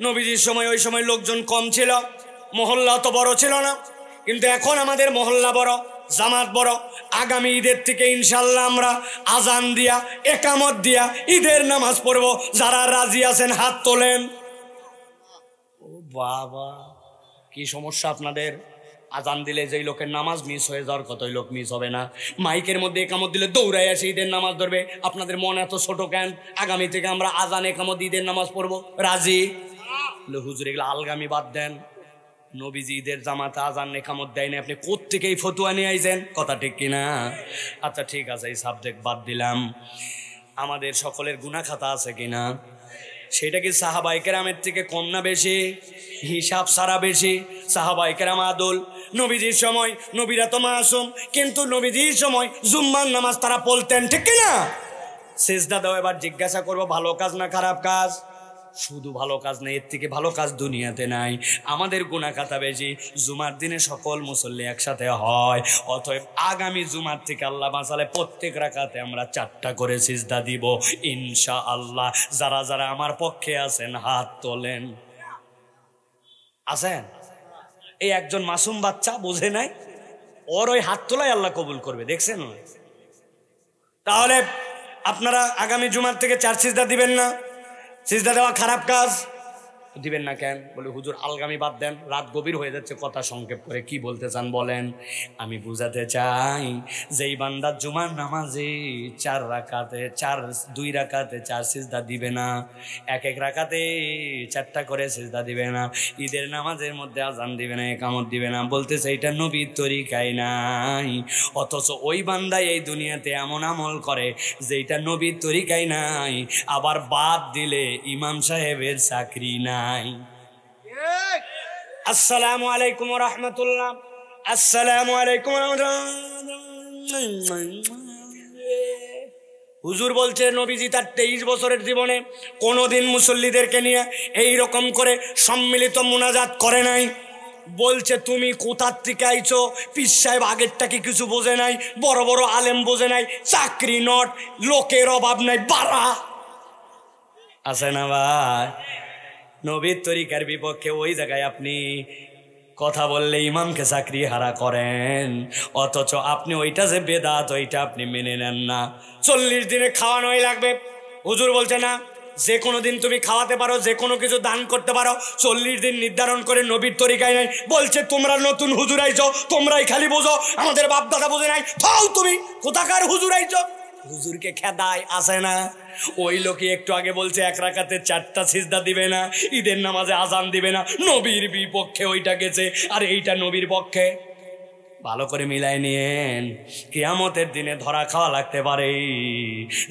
নবীজির সময় ওই সময় লোকজন কম ছিল, মহল্লা অত বড় ছিল না, কিন্তু এখন আমাদের মহল্লা বড়, জামাত বড়। আগামী ঈদের থেকে ইনশাল্লাহ আমরা আজান দিয়া, একামত দিয়া ঈদের নামাজ পড়ব। যারা রাজি আছেন হাত তোলেন। ও বাবা, কি সমস্যা আপনাদের? আজান দিলে যেই লোকের নামাজ মিস হয়ে যাওয়ার কতই লোক মিস হবে না। মাইকের মধ্যে একামত দিলে দৌড়াই আসে ঈদের নামাজ ধরবে। আপনাদের মন এত ছোট কেন? আগামী থেকে আমরা আজান একামত ঈদের নামাজ পড়বো, রাজি? হুজুর এগুলো আলগামি বাদ দেন। নবীজি ঈদের জামাতে আজান একামত দেয়নি, আপনি কোত্থেকে এই ফতুয়া নিয়ে আইছেন? কথা ঠিক কিনা? আচ্ছা ঠিক আছে, এই সাবজেক্ট বাদ দিলাম। আমাদের সকলের গুনাহ খাতা আছে কিনা? সেটা কি সাহাবায়ে কেরামের থেকে কম না বেশি? হিসাব সারা বেশি। সাহাবায়ে কেরাম আদল। নবীজির সময়, নবীরা তো মাসুম, কিন্তু নবীজির সময় জুম্মার নামাজ তারা পড়তেন, ঠিক কিনা? সেজদা দাও। এবার জিজ্ঞাসা করবো, ভালো কাজ না খারাপ কাজ? শুধু ভালো কাজ নেই, এর থেকে ভালো কাজ দুনিয়াতে নাই। আমাদের গুনাহ খাতা বেশি। জুমার দিনে সকল মুসল্লি একসাথে হয়, অতএব আগামী জুমার থেকে আল্লাহ বাঁচালে প্রত্যেক রাকাতে আমরা 4টা করে সিজদা দিব ইনশাআল্লাহ। যারা যারা আমার পক্ষে আছেন হাত তোলেন। আছেন? এই একজন মাসুম বাচ্চা বোঝে নাই, ওর ওই হাত তোলাই আল্লাহ কবুল করবে, দেখছেন? তাহলে আপনারা আগামী জুমার থেকে 4 সিজদা দিবেন না? সিজদা দেওয়া খারাপ কাজ? দিবেন না কেন? বলে হুজুর আলগামি বাদ দেন, রাত গভীর হয়ে যাচ্ছে, কথা সংক্ষেপ করে কি বলতে চান বলেন? আমি বুঝাতে চাই, যেই বান্দা জুমার নামাজে 2 রাকাতে 4 সিজদা দিবে না, এক রাকাতে 4টা করে সিজদা দিবে না, ঈদের নামাজের মধ্যে আজান দিবে না, একামত দিবে না, বলতেছে এটা নবীর তরিকায় নাই। অথচ ওই বান্দা এই দুনিয়াতে এমন আমল করে যেটা নবীর তরিকায় নাই, আবার বাদ দিলে ইমাম সাহেবের চাকরি নাই। আসসালামু আলাইকুম ওয়া রাহমাতুল্লাহ। আসসালামু আলাইকুম ওয়া রাহমাতুল্লাহ। হুজুর বলছে নবীজি তার 23 বছরের জীবনে কোনোদিন মুসল্লিদেরকে নিয়ে এই রকম করে সম্মিলিত মুনাজাত করে নাই। বলছে তুমি কোথার থেকে আইছো? পীর সাহেব আগেরটা কি কিছু বোঝে নাই? বড় বড় আলেম বোঝে নাই? চাকরি নট, লোকের অভাব নাই, বাড়া আছে না ভাই? নবীর তরিকার বিপক্ষে ওই জায়গায় আপনি কথা বললে ইমামকে চাকরি হারা করেন, অথচ আপনি ওইটা যে বেদাত ওইটা আপনি মেনে নেন না। 40 দিনে খাওয়ানোই লাগবে। হুজুর বলছে না, যে কোনো দিন তুমি খাওয়াতে পারো, যে কোনো কিছু দান করতে পারো, 40 দিন নির্ধারণ করে নবীর তরিকায় নাই। বলছে তোমরা নতুন হুজুর আইছো, তোমরাই খালি বোঝো, আমাদের বাপ দাদা বোঝে নাই। ফাও তুমি কোথাকার হুজুর আইছো? হুজুরকে খেদায় আসে না? ওই লোকে একটু আগে বলছে 1 রাকাতে 4টা সিজদা দিবে না, ঈদের নামাজে আজান দিবে না, নবীর বিপক্ষে ওইটা গেছে, আর এইটা নবীর পক্ষে। ভালো করে মিলাই নিয়েন, কিয়ামতের দিনে ধরা খাওয়া লাগতে পারে।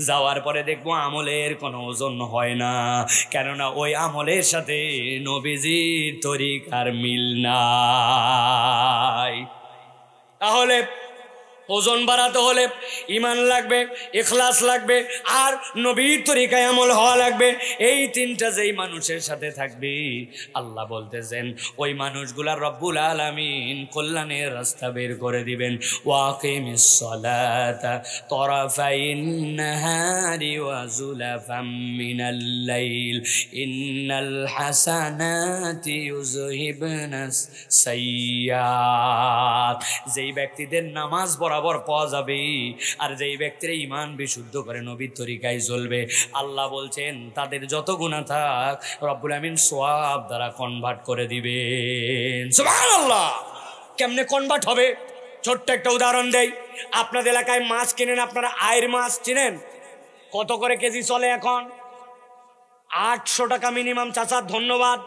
যাওয়ার পরে দেখবো আমলের কোনো ওজন হয় না, কেননা ওই আমলের সাথে নবীজির তরিকার মিল নাই। তাহলে ওজন বাড়াতে হলে ইমান লাগবে, ইখলাস লাগবে, আর নবীর তরিকায় আমল হওয়া লাগবে। এই 3টা যেই মানুষের সাথে থাকবে, আল্লাহ বলতেছেন ওই মানুষগুলা রব্বুল আলামিন কল্যাণের রাস্তা বের করে দিবেন। ওয়াকিমিস সালাতা তরাফাইন নাহারি ওয়া যুলাফাম মিনাল লাইল ইন্নাল হাসানাতি ইউযহিবনাস সাইয়্যাত। যেই ব্যক্তিদের নামাজ বরাবর পাওয়া যাবে, আর যেই ব্যক্তিরা ঈমান বিশুদ্ধ করে নবীর তরিকায় চলবে, আল্লাহ বলছেন তাদের যত গুনাহ থাক রব্বুল আমিন সওয়াব দ্বারা কনভার্ট করে দিবেন। সুবহানাল্লাহ। কেমনে কনভার্ট হবে? ছোট্ট একটা উদাহরণ দেই। আপনাদের এলাকায় মাছ কিনেন, আপনারা আয়ের মাছ চিনেন? কত করে কেজি চলে এখন? 800 টাকা মিনিমাম। চাচা ধন্যবাদ।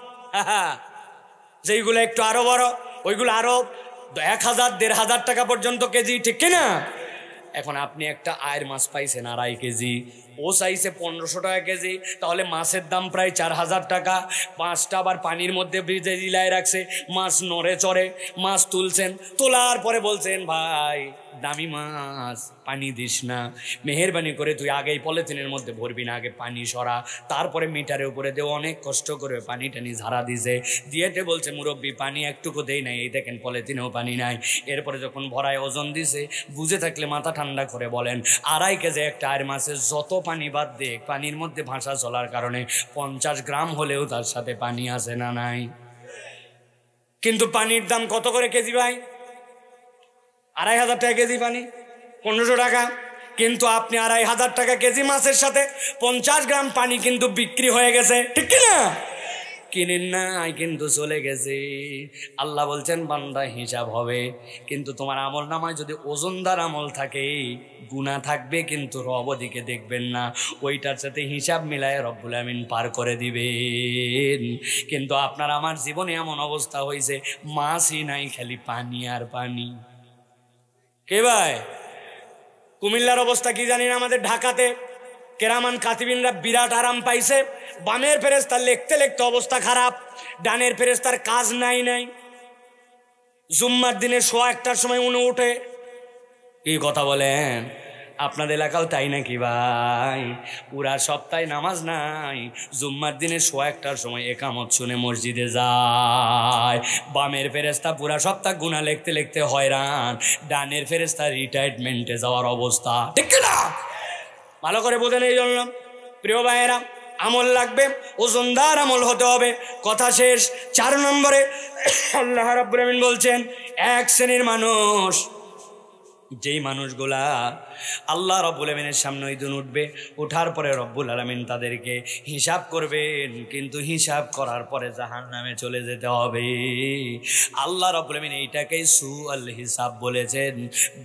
যেইগুলো একটু আরো বড় ওইগুলো আরো 1000 1500 টাকা পর্যন্ত কেজি, ঠিক কিনা? এখন আপনি একটা আয়ের মাছ পাইছেন 2.5 কেজি, ও চাইছে 1500 টাকা কেজি, তাহলে মাছের দাম প্রায় 4000 টাকা। মাছটা আবার পানির মধ্যে ভিজে জিলায় রাখছে, মাছ নড়ে চড়ে, মাছ তুলছেন, তোলার পরে বলছেন ভাই দামি মাছ, পানি দিস না, মেহেরবানি করে তুই আগেই পলিথিনের মধ্যে ভরবি না, আগে পানি সরা, তারপরে মিটারের উপরে দেও। অনেক কষ্ট করে পানি টানি ঝাড়া দিছে, দিয়েতে বলছে মুরব্বি পানি একটুকু দেই নাই, এই দেখেন পলিথিনেও পানি নাই। এরপরে যখন ভরায় ওজন দিছে, বুঝে থাকলে মাথা ঠান্ডা করে বলেন 2.5 কেজি একটা আয়ের মাছের যত পানি বাদ দেখ, পানির মধ্যে ভাষা চলার কারণে 50 গ্রাম হলেও তার সাথে পানি আছে না নাই? কিন্তু পানির দাম কত করে কেজি ভাই? 2500 টাকা কেজি পানি, 1500 টাকা। কিন্তু আপনি 2500 টাকা কেজি মাছের সাথে 50 গ্রাম পানি কিন্তু বিক্রি হয়ে গেছে, ঠিক কিনা? কিনেন নাই কিন্তু চলে গেছে। আল্লাহ বলছেন বান্দা হিসাব হবে, কিন্তু তোমার আমল নামায় যদি ওজনদার আমল থাকে, গুনাহ থাকবে কিন্তু রব দিকে দেখবেন না, ওইটার সাথে হিসাব মিলায় রব্বুল আমিন পার করে দিবেন। কিন্তু আপনার আমার জীবনে এমন অবস্থা হয়েছে, মাছই নাই, খালি পানি আর পানি। কে ভাই? কুমিল্লার অবস্থা কি জানি না, আমাদের ঢাকাতে কেরামান কাতিবিনরা বিরাট আরাম পাইছে। বামের ফেরেশতা লিখতে লিখতে অবস্থা খারাপ, ডানের ফেরেশতার কাজ নাই। জুম্মার দিনে 1:15 সময় উনি উঠে। কি কথা বলেন? আপনাদের এলাকাও তাই নাকি ভাই? পুরা সপ্তাহে নামাজ নাই, জুম্মার দিনে 1:15 সময় একামত শুনে মসজিদে যায়। বামের ফেরেশতা পুরা সপ্তাহ গুনাহ লিখতে লিখতে হয়রান, ডানের ফেরেশতা রিটায়ারমেন্টে যাওয়ার অবস্থা, ঠিক না? ভালো করে বোঝেন। এই জন্য প্রিয় ভাইয়েরা, আমল লাগবে, ওজনদার আমল হতে হবে। কথা শেষ। 4 নম্বরে আল্লাহ রাব্বুল আমিন বলছেন, 1 শ্রেণীর মানুষ, যেই মানুষগুলা আল্লাহ রব্বুল আমিনের সামনে ওই দিন উঠবে, ওঠার পরে রব্বুল আলামিন তাদেরকে হিসাব করবেন, কিন্তু হিসাব করার পরে জাহান্নামে চলে যেতে হবে। আল্লাহ রব্বুল আমিন এইটাকেই সুআল হিসাব বলেছেন।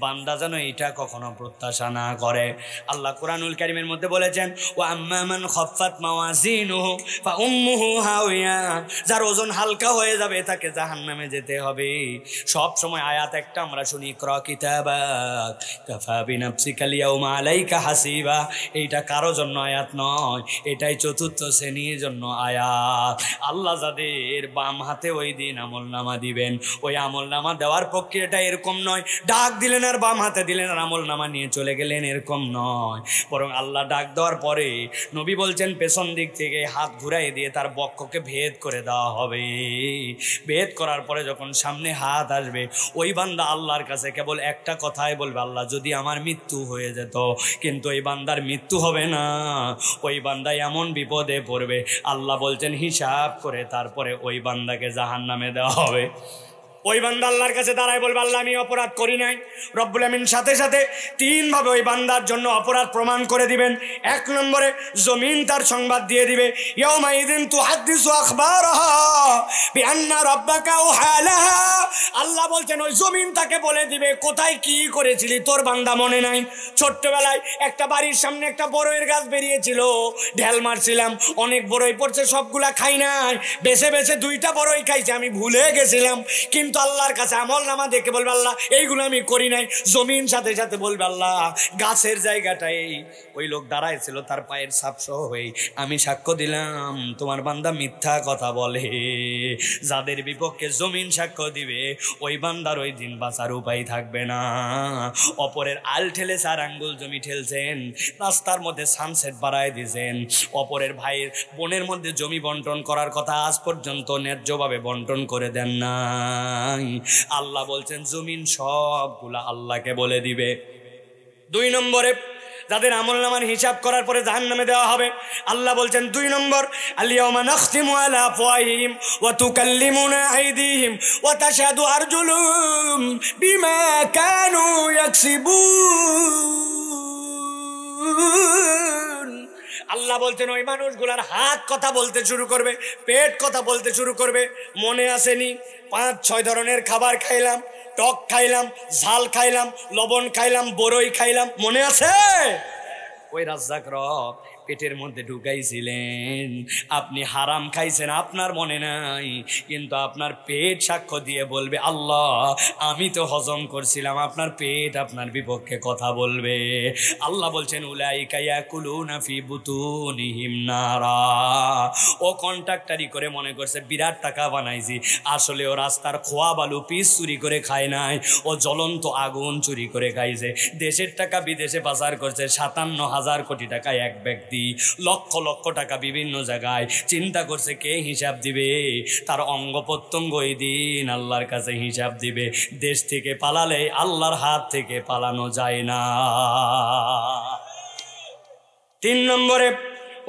বান্দা যেন এইটা কখনো প্রত্যাশা না করে। আল্লাহ কোরআনুল কারীমের মধ্যে বলেছেন, ওয়া আম্মা মান খাফফাত মাওয়াজিনুহু ফা উম্মুহু হাওিয়া, যার ওজন হালকা হয়ে যাবে তাকে জাহান্নামে যেতে হবে। সব সময় আয়াত একটা আমরা শুনি, ইকরা কিতাবা নাফসাক কাফা বিনাফসিকা আল-ইয়াওমা আলাইকা হাসিবা। এইটা কারো জন্য আয়াত নয়, এটাই চতুর্থ শ্রেণীর জন্য আয়াত। আল্লাহ যাদের বাম হাতে ওই দিন আমলনামা দিবেন, ওই আমলনামা দেওয়ার প্রক্রিয়াটা এরকম নয় ডাক দিলেন আর বাম হাতে দিলেন আর আমলনামা নিয়ে চলে গেলেন, এরকম নয়। বরং আল্লাহ ডাক দেওয়ার পরে নবী বলছেন পেছন দিক থেকে হাত ঘুরাই দিয়ে তার বক্ষকে ভেদ করে দেওয়া হবে। ভেদ করার পরে যখন সামনে হাত আসবে, ওই বান্দা আল্লাহর কাছে কেবল একটা কথাই বলবে, আল্লাহ যদি আমার মৃত্যু হয়ে যেত। কিন্তু এই বান্দার মৃত্যু হবে না, ওই বান্দা এমন বিপদে পড়বে, আল্লাহ বলছেন হিসাব করে তারপরে ওই বান্দাকে জাহান্নামে দেওয়া হবে। ওই বান্দা আল্লাহর কাছে দাঁড়ায় বলবে, আল্লাহ আমি অপরাধ করি নাই। রব্বুল আমিন সাথে সাথে তিনভাবে ওই বান্দার জন্য অপরাধ প্রমাণ করে দিবেন। এক নম্বরে জমিন তার সংবাদ দিয়ে দিবে, ইয়াউমা ইযিন তুহাদ্দিসু আখবারাহা বিআন্না রাব্বাকা আওহালাহা। আল্লাহ বলছেন ওই জমিন তাকে বলে দিবে কোথায় কি করেছিলি, তোর বান্দা মনে নাই। ছোট্টবেলায় একটা বাড়ির সামনে একটা বড়ইয়ের গাছ বেরিয়েছিল, ঢেল মারছিলাম, অনেক বড়ই পড়ছে, সবগুলা খাই নাই, বেছে বেছে 2টা বড়ই খাইছে, আমি ভুলে গেছিলাম। কিন্তু আল্লাহর কাছে আমলনামা দেখে বলবে, আল্লাহ এইগুলো আমি করি নাই। জমিন সাথে সাথে বলবে, আল্লাহ গাছের জায়গাটাই ওই লোক দাঁড়াইছিল তার পায়ের ছাপ সহ হয়ে আমি সাক্ষ্য দিলাম তোমার বান্দা মিথ্যা কথা বলে। যাদের বিপক্ষে জমিন সাক্ষ্য দিবে, ওই বান্দার ওই দিন বাঁচার উপায় থাকবে না। অপরের আল ঠেলে 4 আঙ্গুল জমি ঠেলছেন, রাস্তার মধ্যে সানসেট বাড়ায় দিয়েছেন, অপরের ভাইয়ের বোনের মধ্যে জমি বন্টন করার কথা আজ পর্যন্ত ন্যায্যভাবে বন্টন করে দেন না। আল্লাহ বলছেন জমিন সবগুলা আল্লাহকে বলে দিবে। 2 নম্বরে যাদের আমলনামার হিসাব করার পরে জাহান্নামে দেওয়া হবে, আল্লাহ বলছেন 2 নম্বর, আল-ইয়াওমা নাখতিমু আলা আফওয়াহিহিম ওয়া তুকাল্লিমুনা আইদিহিম ওয়া তাশহাদু আরজুলুহুম বিমা কানু ইয়াকসিবুন। আল্লাহ বলছেন ওই মানুষগুলার হাত কথা বলতে শুরু করবে, পেট কথা বলতে শুরু করবে। মনে আসেনি 5-6 ধরনের খাবার খাইলাম, টক খাইলাম, ঝাল খাইলাম, লবণ খাইলাম, বড়ই খাইলাম, মনে আছে? ওই রাজ্জাক রব পেটের মধ্যে ঢুকাইছিলেন, আপনি হারাম খাইছেন, আপনার মনে নাই, কিন্তু আপনার পেট সাক্ষ্য দিয়ে বলবে, আল্লাহ আমি তো হজম করছিলাম, আপনার পেট আপনার বিপক্ষে কথা বলবে। আল্লাহ বলছেন উলাইকা ইয়াকুলুনা ফি বুতুনিহিম নারা। ও কন্ট্রাক্টারি করে মনে করছে বিরাট টাকা বানাইছি, আসলে ও রাস্তার খোয়া বালু পিস চুরি করে খায় নাই, ও জ্বলন্ত আগুন চুরি করে খাইছে। দেশের টাকা বিদেশে পাচার করছে, 57,000 কোটি টাকা এক ব্যক্তি, লক্ষ লক্ষ টাকা বিভিন্ন জায়গায়। চিন্তা করছে কে হিসাব দিবে? তার অঙ্গ প্রত্যঙ্গ এই দিন আল্লাহর কাছে হিসাব দিবে। দেশ থেকে পালালে আল্লাহর হাত থেকে পালানো যায় না। 3 নম্বরে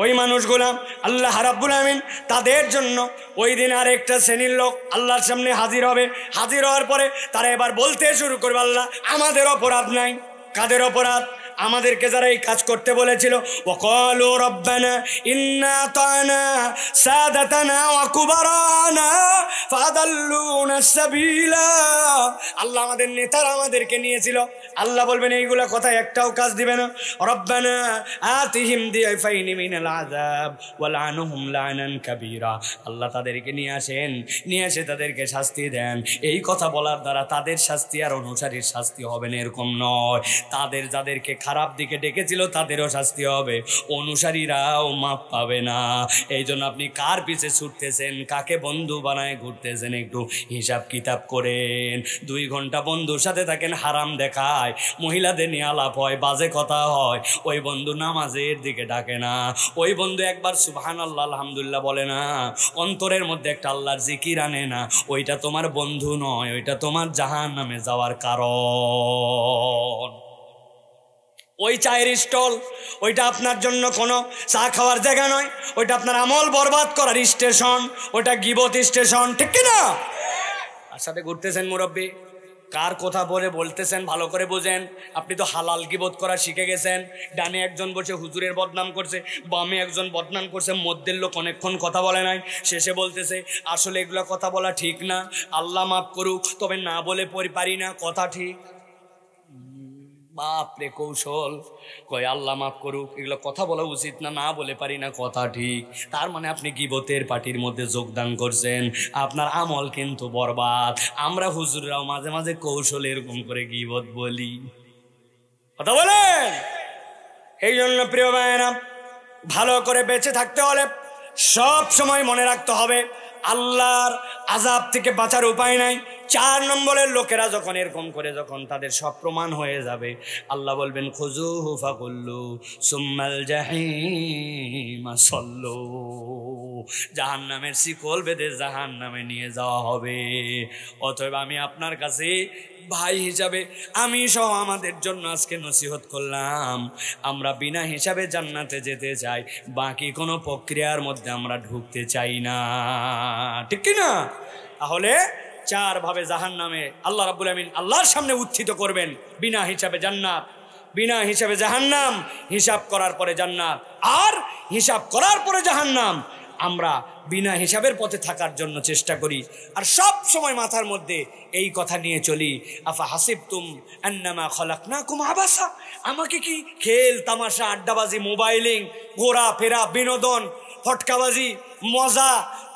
ওই মানুষগুলা আল্লাহ রাব্বুল আমিন তাদের জন্য ওই দিন আরেকটা শ্রেণীর লোক আল্লাহর সামনে হাজির হবে। হাজির হওয়ার পরে তারা এবার বলতে শুরু করবে, আল্লাহ আমাদের অপরাধ নাই। কাদের অপরাধ? আমাদেরকে যারা এই কাজ করতে বলেছিল, ওয়াকালু রব্বানা ইন্না আতানা সাদাতানা ওয়া কুবারানা ফাদাল্লুনা সাবিলা। আল্লাহ আমাদের নেতারা আমাদেরকে নিয়েছিল, আল্লাহ বলবেন এইগুলা কথা একটাও কাজ দিবে না। রব্বানা আতিহিম দিফাইনি মিনাল আযাব ওয়ালআনহুম লানান কাবীরা। আল্লাহ তাদেরকে নিয়ে আসেন, নিয়ে এসে তাদেরকে শাস্তি দেন। এই কথা বলার দ্বারা তাদের শাস্তি আর অনুসারীর শাস্তি হবে না এরকম নয়। তাদের যাদেরকে খারাপ দিকে ডেকেছিল তাদেরও শাস্তি হবে, অনুসারীরাও মাপ পাবে না। এই জন্য আপনি কার পিছে ছুটতেছেন, কাকে বন্ধু বানায় ঘুরতেছেন, একটু হিসাব কিতাব করেন। 2 ঘন্টা বন্ধুর সাথে থাকেন, হারাম দেখায়, মহিলাদের নিয়ে আলাপ হয়, বাজে কথা হয়, ওই বন্ধু নামাজের দিকে ডাকে না। ওই বন্ধু একবার সুবহানাল্লাহ আলহামদুলিল্লাহ বলে না, অন্তরের মধ্যে একটা আল্লাহর জিকির আনে না, ওইটা তোমার বন্ধু নয়, ওইটা তোমার জাহান্নামে যাওয়ার কারণ। ওই চায়ের স্টল, ওইটা আপনার জন্য কোনো চা খাওয়ার জায়গা নয়, ওইটা আপনার আমল বরবাদ করার স্টেশন, ওইটা গিবত স্টেশন, ঠিক কিনা? আর সাথে ঘুরতেছেন মুরব্বী, কার কথা বলে বলতেছেন ভালো করে বোঝেন। আপনি তো হালাল গিবত করা শিখে গেছেন। ডানে একজন বসে হুজুরের বদনাম করছে, বামে একজন বদনাম করছে, মধ্যের লোক অনেকক্ষণ কথা বলে নাই, শেষে বলতেছে আসলে এগুলো কথা বলা ঠিক না, আল্লাহ মাফ করুক, তবে না বলে পারি না, কথা ঠিক। বাপরে কৌশল, কয় আল্লাহ মাফ করুক, এগুলো কথা বলা উচিত না, না বলে পারি না, কথা ঠিক। তার মানে আপনি গীবতের পার্টির মধ্যে যোগদান করছেন, আপনার আমল কিন্তু বরবাদ। আমরা হুজুররাও মাঝে মাঝে কৌশল এরকম করে গীবত বলি, কথা বলেন। এই জন্য প্রিয় ভাইয়েরা, ভালো করে বেঁচে থাকতে হলে সব সময় মনে রাখতে হবে আল্লাহর আযাব থেকে বাঁচার উপায় নাই। 4 নম্বরের লোকেরা যখন এরকম করে, যখন তাদের সব প্রমাণ হয়ে যাবে, আল্লাহ বলবেন খুযুহু ফাগুল্লু সুম্মাল জাহিমা সাল্লু, জাহান্নামের শিকল বেঁধে জাহান্নামে নিয়ে যাওয়া হবে। অতএব আমি আপনার কাছে ভাই হিসাবে, আমি সহ আমাদের জন্য আজকে নসিহত করলাম, আমরা বিনা হিসাবে জান্নাতে যেতে চাই, বাকি কোনো প্রক্রিয়ার মধ্যে আমরা ঢুকতে চাই না, ঠিক কি না? তাহলে 4 ভাবে জাহান্নামে আল্লাহ রাব্বুল আমিন আল্লাহর সামনে উত্থিত করবেন। বিনা হিসাবে জান্নাত, বিনা হিসাবে জাহান্নাম, হিসাব করার পরে জান্নাত, আর হিসাব করার পরে জাহান্নাম। আমরা বিনা হিসাবের পথে থাকার জন্য চেষ্টা করি, আর সব সময় মাথার মধ্যে এই কথা নিয়ে চলি, আফা হাসিবতুম আন্নামা খলাকনাকুম আবাসা, আমাকে কি খেল তামাশা, আড্ডাবাজি, মোবাইলিং, ঘোরা ফেরা, বিনোদন, ফটকাবাজি, মজা,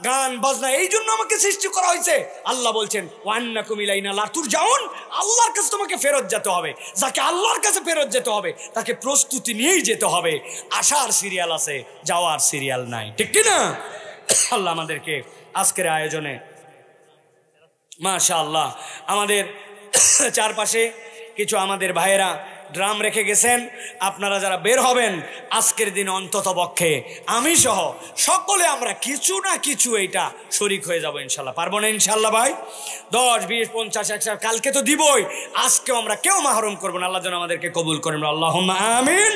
গান বাজনা, এই জন্য আমাকে সৃষ্টি করা হয়েছে? আল্লাহ বলছেন ওয়ান্নাকুম ইলাইনা লা তুরজাউন, আল্লাহর কাছে তোমাকে ফেরত যেতে হবে। যাকে আল্লাহর কাছে ফেরত যেতে হবে তাকে প্রস্তুতি নিয়েই যেতে হবে। আসার সিরিয়াল আছে, যাওয়ার সিরিয়াল নাই, ঠিক কি না? আল্লাহ আমাদেরকে আজকের আয়োজনে মাশাআল্লাহ, আমাদের চারপাশে কিছু আমাদের ভাইয়েরা ড্রাম রেখে গেছেন, আপনারা যারা বের হবেন আজকের দিন, অন্তত পক্ষে আমি সহ সকলে আমরা কিছু না কিছু এইটা শরিক হয়ে যাব ইনশাল্লাহ। পারবো না ইনশাল্লাহ ভাই? 10, 20, 50, 100, কালকে তো দিবই, আজকেও আমরা কেউ মাহরুম করবো না। আল্লাহ যেন আমাদেরকে কবুল করেন, আল্লাহুম্মা আমিন।